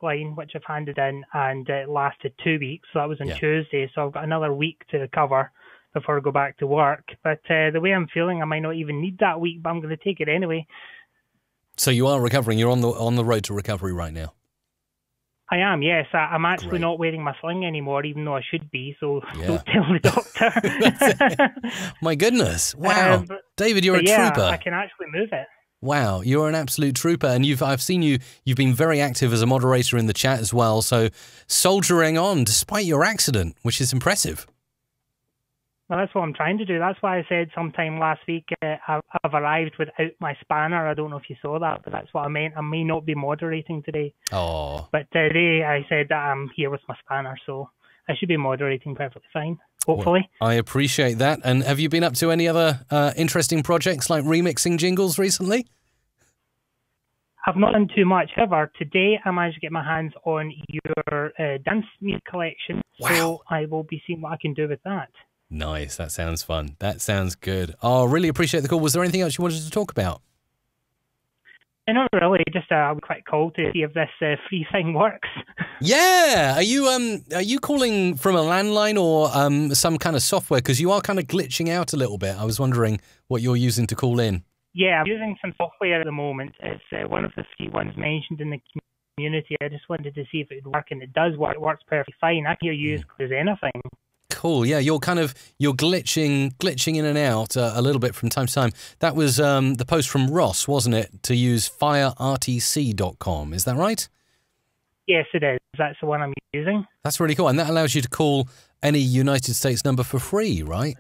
line, which I've handed in, and it lasted 2 weeks. So that was on Tuesday. So I've got another week to recover before I go back to work. But the way I'm feeling, I might not even need that week, but I'm going to take it anyway. So you are recovering. You're on the road to recovery right now. I am, yes. I'm actually Great. not wearing my sling anymore, even though I should be. So don't tell the doctor. My goodness! Wow, David, you're a yeah, trooper. I can actually move it. Wow, you're an absolute trooper, and I've seen you've been very active as a moderator in the chat as well. So soldiering on despite your accident, which is impressive. Well, that's what I'm trying to do. That's why I said sometime last week I've arrived without my spanner. I don't know if you saw that, but that's what I meant. I may not be moderating today. Oh. But today I said that I'm here with my spanner, so I should be moderating perfectly fine, hopefully. Well, I appreciate that. And have you been up to any other interesting projects like remixing jingles recently? I've not done too much. However, today I managed to get my hands on your dance music collection, so I will be seeing what I can do with that. Nice. That sounds fun. That sounds good. Oh, really appreciate the call. Was there anything else you wanted to talk about? Not really. Just a quick call to see if this free thing works. Yeah. Are you calling from a landline or some kind of software? Because you are kind of glitching out a little bit. I was wondering what you're using to call in. Yeah, I'm using some software at the moment. It's one of the free ones mentioned in the community. I just wanted to see if it would work, and it does work. It works perfectly fine. I can hear you as clear as anything. Cool. Yeah, you're glitching in and out a little bit from time to time. That was the post from Ross, wasn't it? To use firertc.com. Is that right? Yes, it is. That's the one I'm using. That's really cool, and that allows you to call any United States number for free, right?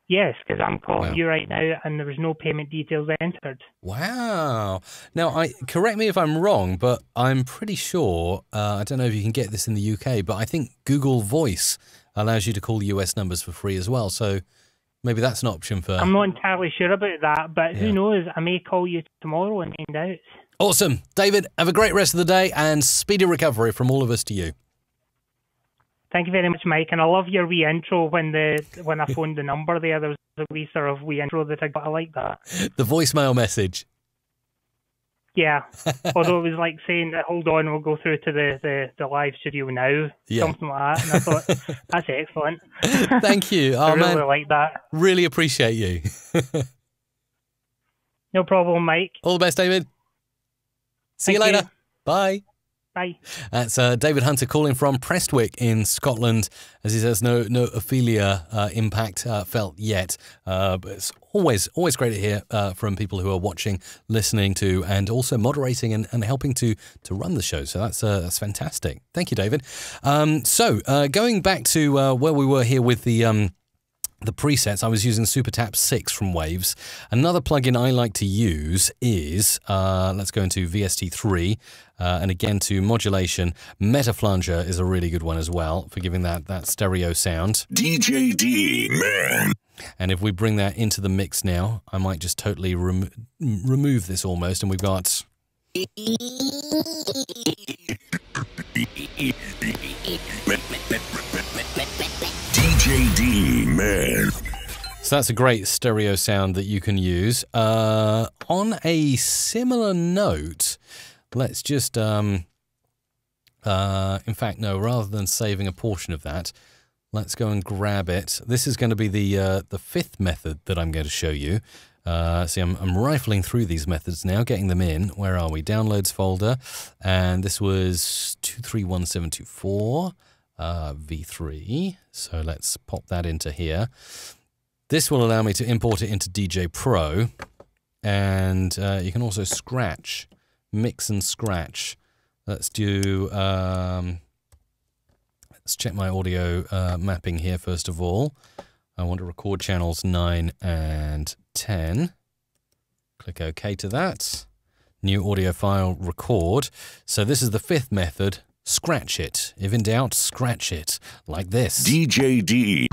Yes, because I'm calling you right now, and there was no payment details entered. Wow. Now, correct me if I'm wrong, but I'm pretty sure, I don't know if you can get this in the UK, but I think Google Voice allows you to call US numbers for free as well. So maybe that's an option for... I'm not entirely sure about that, but who knows? I may call you tomorrow and find out. Awesome. David, have a great rest of the day and speedy recovery from all of us to you. Thank you very much, Mike. And I love your wee intro when I phoned the number there. There was a wee sort of wee intro that I got. I like that. The voicemail message. Yeah. Although it was like saying, hold on, we'll go through to the live studio now. Yeah. Something like that. And I thought, that's excellent. Thank you. Oh, I really man. like that. Really appreciate you. No problem, Mike. All the best, David. See you Thank later. you. Bye. Bye. That's David Hunter calling from Prestwick in Scotland. As he says, no Ophelia impact felt yet. But it's always great to hear from people who are watching, listening to, and also moderating and helping to run the show. So that's fantastic. Thank you, David. So going back to where we were here with the presets, I was using SuperTap 6 from Waves. Another plugin I like to use is, let's go into VST3, and again to modulation. Metaflanger is a really good one as well for giving that stereo sound. DJ D, man. And if we bring that into the mix now, I might just totally remove this almost, and we've got... DJ D, man. So that's a great stereo sound that you can use. On a similar note, let's just, in fact, no, rather than saving a portion of that, let's go and grab it. This is going to be the fifth method that I'm going to show you. See, I'm rifling through these methods now, getting them in. Where are we? Downloads folder. And this was 231724. V3, so let's pop that into here. This will allow me to import it into DJ Pro, and you can also scratch, mix and scratch. Let's do, let's check my audio mapping here first of all. I want to record channels 9 and 10. Click OK to that. New audio file, record. So this is the fifth method. Scratch it. If in doubt, scratch it. Like this. DJ D.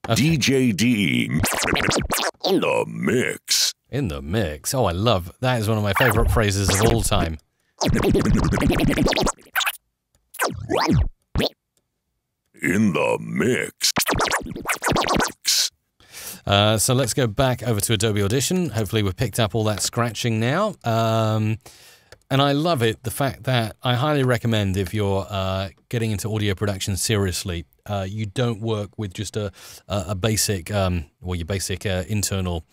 DJ D. In the mix. In the mix. Oh, I love. That is one of my favorite phrases of all time. In the mix. So let's go back over to Adobe Audition. Hopefully we've picked up all that scratching now. And I love it, the fact that I highly recommend if you're getting into audio production seriously, you don't work with just a basic, well, your basic internal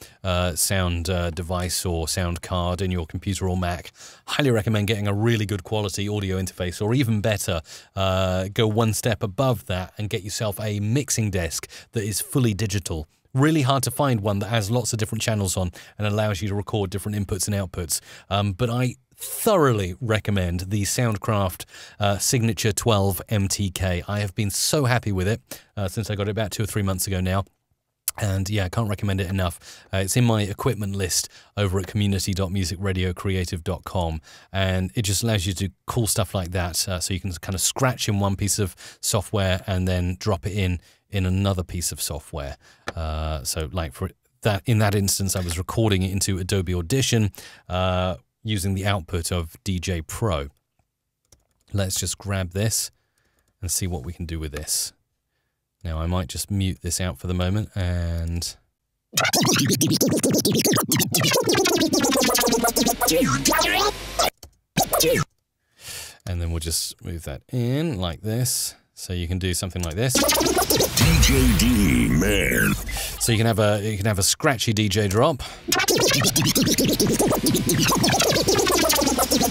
sound device or sound card in your computer or Mac. Highly recommend getting a really good quality audio interface, or even better, go one step above that and get yourself a mixing desk that is fully digital. Really hard to find one that has lots of different channels on and allows you to record different inputs and outputs. But I thoroughly recommend the Soundcraft Signature 12 MTK. I have been so happy with it since I got it about 2 or 3 months ago now. And yeah, I can't recommend it enough. It's in my equipment list over at community.musicradiocreative.com, and it just allows you to do cool stuff like that. So you can kind of scratch in one piece of software and then drop it in another piece of software. So like for that, in that instance, I was recording it into Adobe Audition using the output of DJ Pro. Let's just grab this and see what we can do with this. Now, I might just mute this out for the moment and... And then we'll just move that in like this. So you can do something like this. DJ D, man. So you can have a scratchy DJ drop.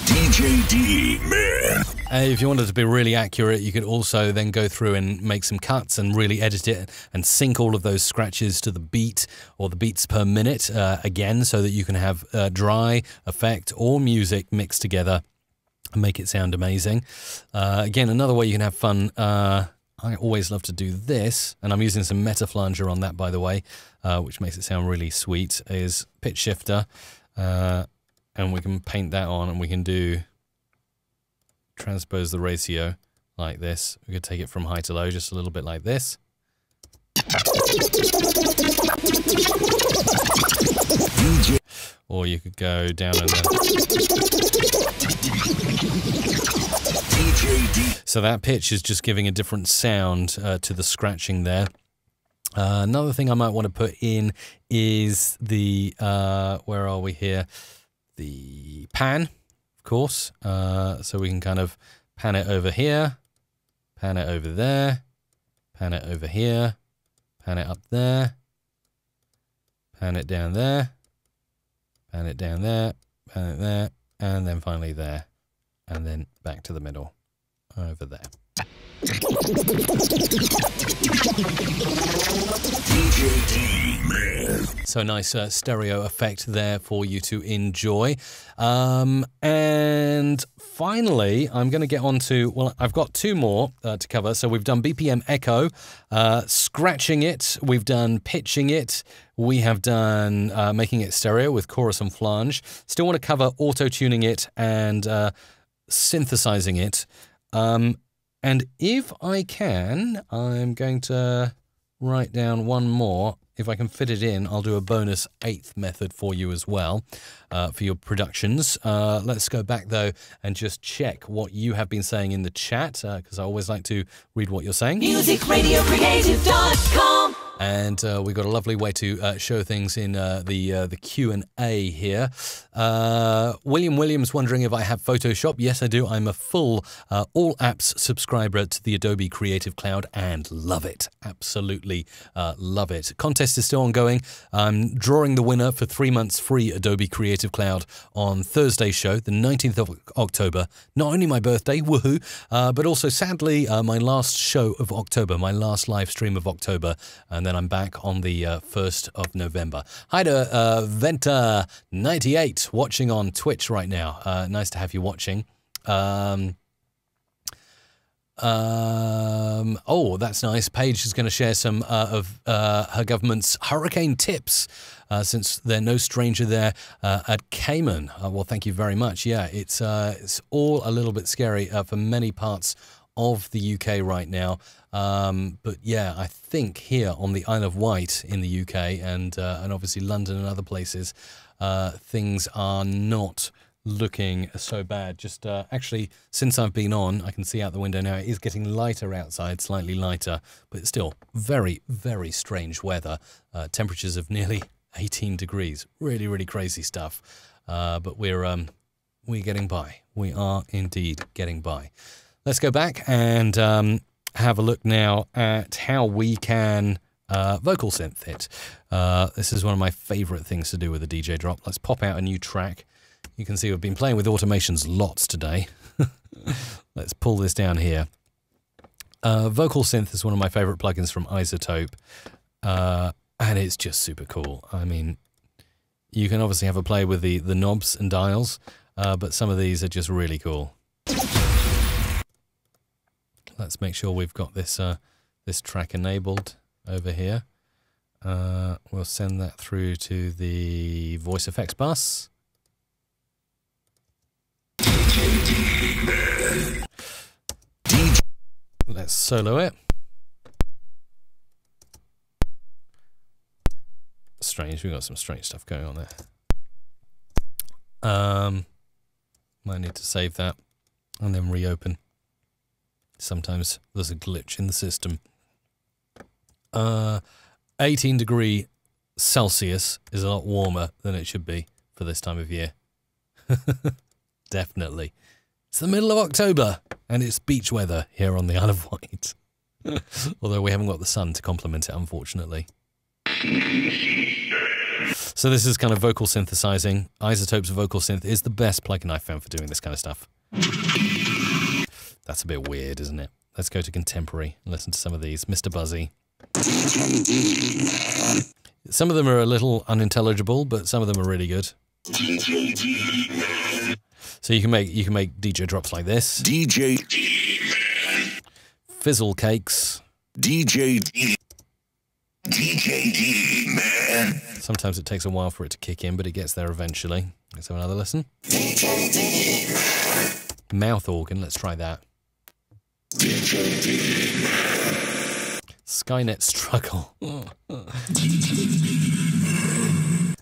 DJ D, man. If you wanted to be really accurate, you could also then go through and make some cuts and really edit it and sync all of those scratches to the beat or the beats per minute again, so that you can have dry, effect, or music mixed together and make it sound amazing. Again, another way you can have fun, I always love to do this, and I'm using some Metaflanger on that, by the way, which makes it sound really sweet, is pitch shifter, and we can paint that on, and we can do transpose the ratio like this. We could take it from high to low just a little bit like this. Or you could go down and then. So that pitch is just giving a different sound to the scratching there. Another thing I might want to put in is the, where are we here? The pan, of course. So we can kind of pan it over here, pan it over there, pan it over here, pan it up there, pan it down there, pan it down there, pan it there, and then finally there, and then back to the middle, over there. So nice stereo effect there for you to enjoy. And finally, I'm going to get on to, well, I've got two more to cover. So we've done BPM echo, scratching it, we've done pitching it, we have done making it stereo with chorus and flange. Still want to cover auto-tuning it and synthesizing it. And if I can, I'm going to write down one more. If I can fit it in, I'll do a bonus 8th method for you as well, for your productions. Let's go back, though, and just check what you have been saying in the chat, because I always like to read what you're saying. musicradiocreative.com. And we've got a lovely way to show things in the Q&A here. William Williams wondering if I have Photoshop. Yes, I do. I'm a full all apps subscriber to the Adobe Creative Cloud and love it. Absolutely love it. Contest is still ongoing. I'm drawing the winner for 3 months free Adobe Creative Cloud on Thursday's show, the 19th of October. Not only my birthday, woohoo, but also, sadly, my last show of October, my last live stream of October. And then I'm back on the 1st of November. Hi to Venta98 watching on Twitch right now. Nice to have you watching. Oh, that's nice. Paige is going to share some of her government's hurricane tips, since they're no stranger there at Cayman. Well, thank you very much. Yeah, it's all a little bit scary for many parts of the UK right now. But yeah, I think here on the Isle of Wight in the UK and obviously London and other places, things are not looking so bad. Just actually, since I've been on, I can see out the window now, it is getting lighter outside, slightly lighter, but it's still very, very strange weather. Temperatures of nearly 18 degrees. Really, really crazy stuff. But we're getting by. We are indeed getting by. Let's go back and have a look now at how we can vocal synth it. This is one of my favorite things to do with a DJ drop. Let's pop out a new track. You can see we've been playing with automations lots today. Let's pull this down here. Vocal synth is one of my favorite plugins from iZotope, and it's just super cool. I mean, you can obviously have a play with the knobs and dials, but some of these are just really cool. Let's make sure we've got this this track enabled over here. We'll send that through to the voice effects bus. Let's solo it. Strange, we've got some strange stuff going on there. Might need to save that and then reopen. Sometimes there's a glitch in the system. 18 degree Celsius is a lot warmer than it should be for this time of year. Definitely. It's the middle of October and it's beach weather here on the Isle of Wight. Although we haven't got the sun to complement it, unfortunately. So this is kind of vocal synthesizing. iZotope's Vocal Synth is the best plugin I've found for doing this kind of stuff. That's a bit weird, isn't it? Let's go to contemporary and listen to some of these. Mr. Buzzy. Some of them are a little unintelligible, but some of them are really good. So you can make DJ drops like this. DJ Fizzle cakes. DJ man. Sometimes it takes a while for it to kick in, but it gets there eventually. Let's have another listen. Mouth organ, let's try that. Skynet struggle.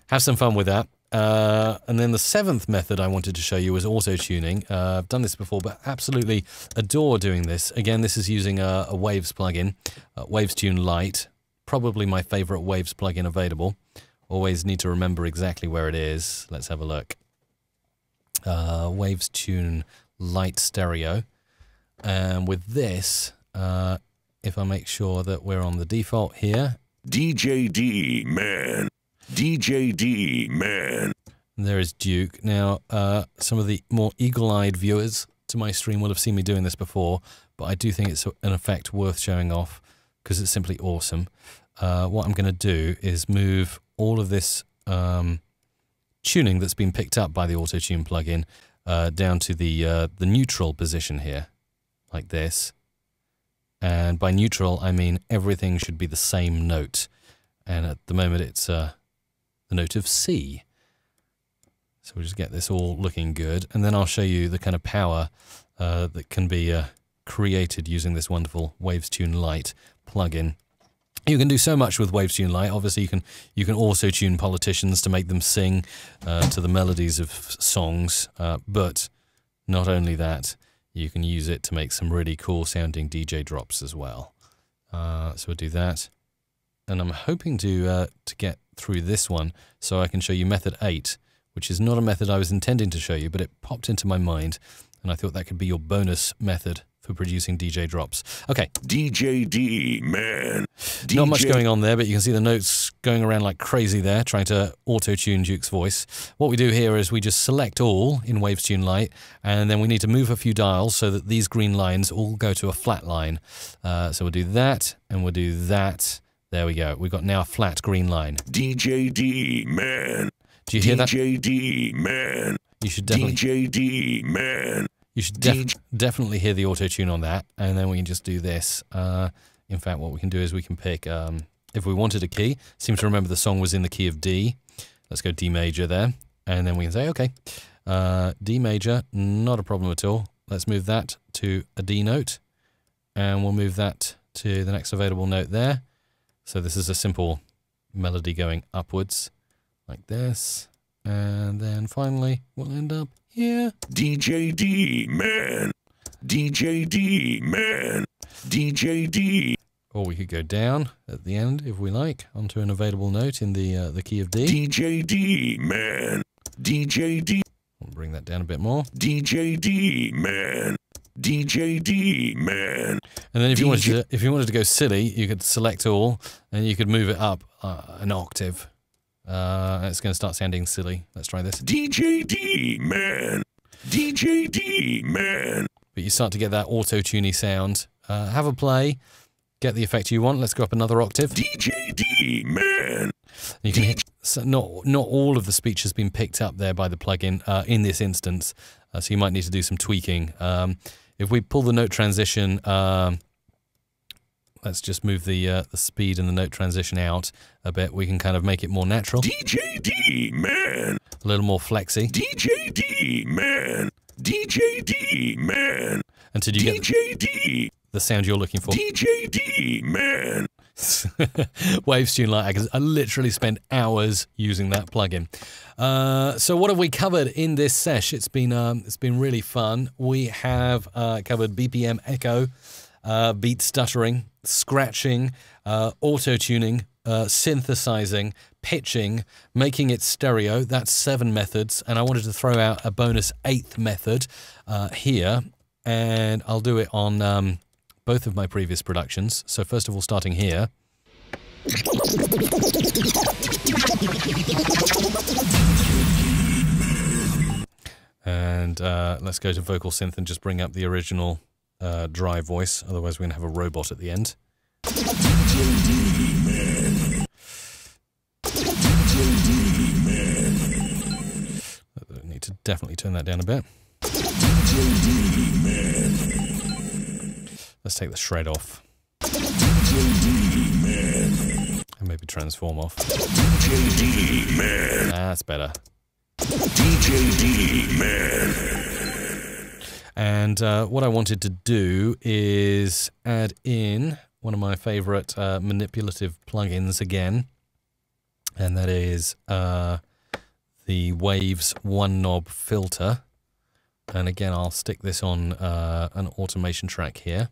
Have some fun with that. And then the 7th method I wanted to show you was auto-tuning. I've done this before, but absolutely adore doing this. Again, this is using a Waves plugin, Waves Tune Lite. Probably my favorite Waves plugin available. Always need to remember exactly where it is. Let's have a look. Waves Tune Lite Stereo. And with this, if I make sure that we're on the default here. DJ D, man. DJ D, man. There is Duke. Now, some of the more eagle-eyed viewers to my stream will have seen me doing this before, but I do think it's an effect worth showing off because it's simply awesome. What I'm going to do is move all of this tuning that's been picked up by the auto-tune plugin down to the neutral position here, like this. And by neutral, I mean everything should be the same note. And at the moment, it's the note of C. So we'll just get this all looking good. And then I'll show you the kind of power that can be created using this wonderful Waves Tune Lite plugin. You can do so much with Waves Tune Lite. Obviously, you can also tune politicians to make them sing to the melodies of songs. But not only that, you can use it to make some really cool sounding DJ drops as well. So we'll do that. And I'm hoping to get through this one so I can show you method 8, which is not a method I was intending to show you, but it popped into my mind, and I thought that could be your bonus method for producing DJ drops. Okay. DJ D, man. DJ. Not much going on there, but you can see the notes going around like crazy there, trying to auto-tune Duke's voice. What we do here is we just select all in Waves Tune Lite, and then we need to move a few dials so that these green lines all go to a flat line. So we'll do that, and we'll do that. There we go. We've got now a flat green line. DJ D, man. Do you hear that? DJ D, man. You should definitely... DJ D, man. You should definitely hear the auto-tune on that, and then we can just do this. In fact, what we can do is we can pick, if we wanted a key, seem to remember the song was in the key of D. Let's go D major there, and then we can say, okay, D major, not a problem at all. Let's move that to a D note, and we'll move that to the next available note there. So this is a simple melody going upwards, like this, and then finally we'll end up here. DJ D, man. DJ D, man. DJ D. Or we could go down at the end, if we like, onto an available note in the key of D. DJ D, man. DJ D. We'll bring that down a bit more. DJ D, man. DJ D, man. And then if you wanted to go silly, you could select all, and you could move it up an octave. It's going to start sounding silly. Let's try this. DJ D, man. DJ D, man. But you start to get that auto-tuney sound. Have a play. Get the effect you want. Let's go up another octave. DJ D, man. You can hit. So not all of the speech has been picked up there by the plugin in this instance. So you might need to do some tweaking. If we pull the note transition, let's just move the speed and the note transition out a bit. We can kind of make it more natural. DJ D, man. A little more flexy. DJ D, man. DJ D, man. Until you get the sound you're looking for. DJ D, man. Waves Tune Lite. I literally spent hours using that plugin. So what have we covered in this sesh? It's been really fun. We have covered BPM echo, beat stuttering, scratching, auto-tuning, synthesizing, pitching, making it stereo. That's 7 methods, and I wanted to throw out a bonus 8th method here, and I'll do it on both of my previous productions. So first of all, starting here. And let's go to vocal synth and just bring up the original dry voice. Otherwise, we're going to have a robot at the end. I need to definitely turn that down a bit. Let's take the shred off. And maybe transform off. That's better. And what I wanted to do is add in one of my favorite manipulative plugins again. And that is the Waves one knob filter. And again, I'll stick this on an automation track here.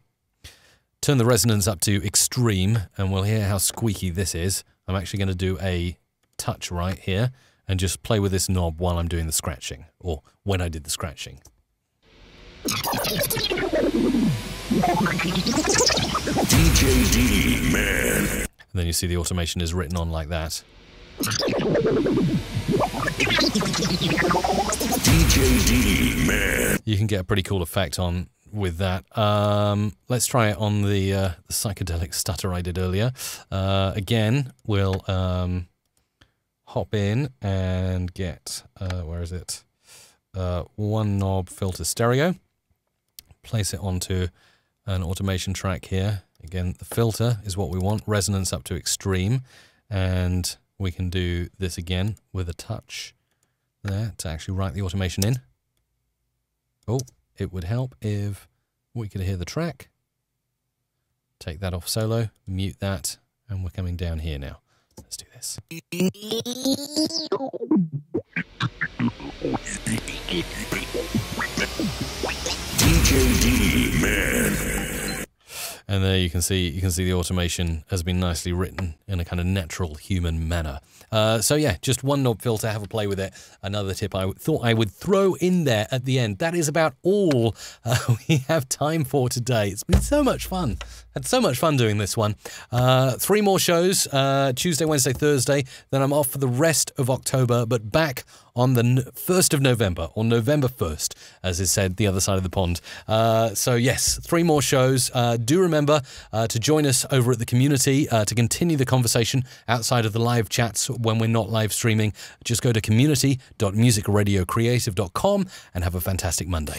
Turn the resonance up to extreme, and we'll hear how squeaky this is. I'm actually going to do a touch right here and just play with this knob while I'm doing the scratching, or when I did the scratching. DJ D, man. And then you see the automation is written on like that. DJ D, man. You can get a pretty cool effect on with that. Let's try it on the psychedelic stutter I did earlier. Again, we'll hop in and get, where is it? One knob filter stereo. Place it onto an automation track here. Again, the filter is what we want, resonance up to extreme. And we can do this again with a touch there to actually write the automation in. Oh, it would help if we could hear the track. Take that off solo, mute that, and we're coming down here now. Let's do this. DJ D, man. And there you can see the automation has been nicely written in a kind of natural human manner. So yeah, just one knob filter, have a play with it. Another tip I thought I would throw in there at the end. That is about all we have time for today. It's been so much fun. Had so much fun doing this one. 3 more shows, Tuesday, Wednesday, Thursday. Then I'm off for the rest of October, but back on the 1st of November, or November 1st, as is said, the other side of the pond. So yes, 3 more shows. Do remember to join us over at the community to continue the conversation outside of the live chats when we're not live streaming. Just go to community.musicradiocreative.com and have a fantastic Monday.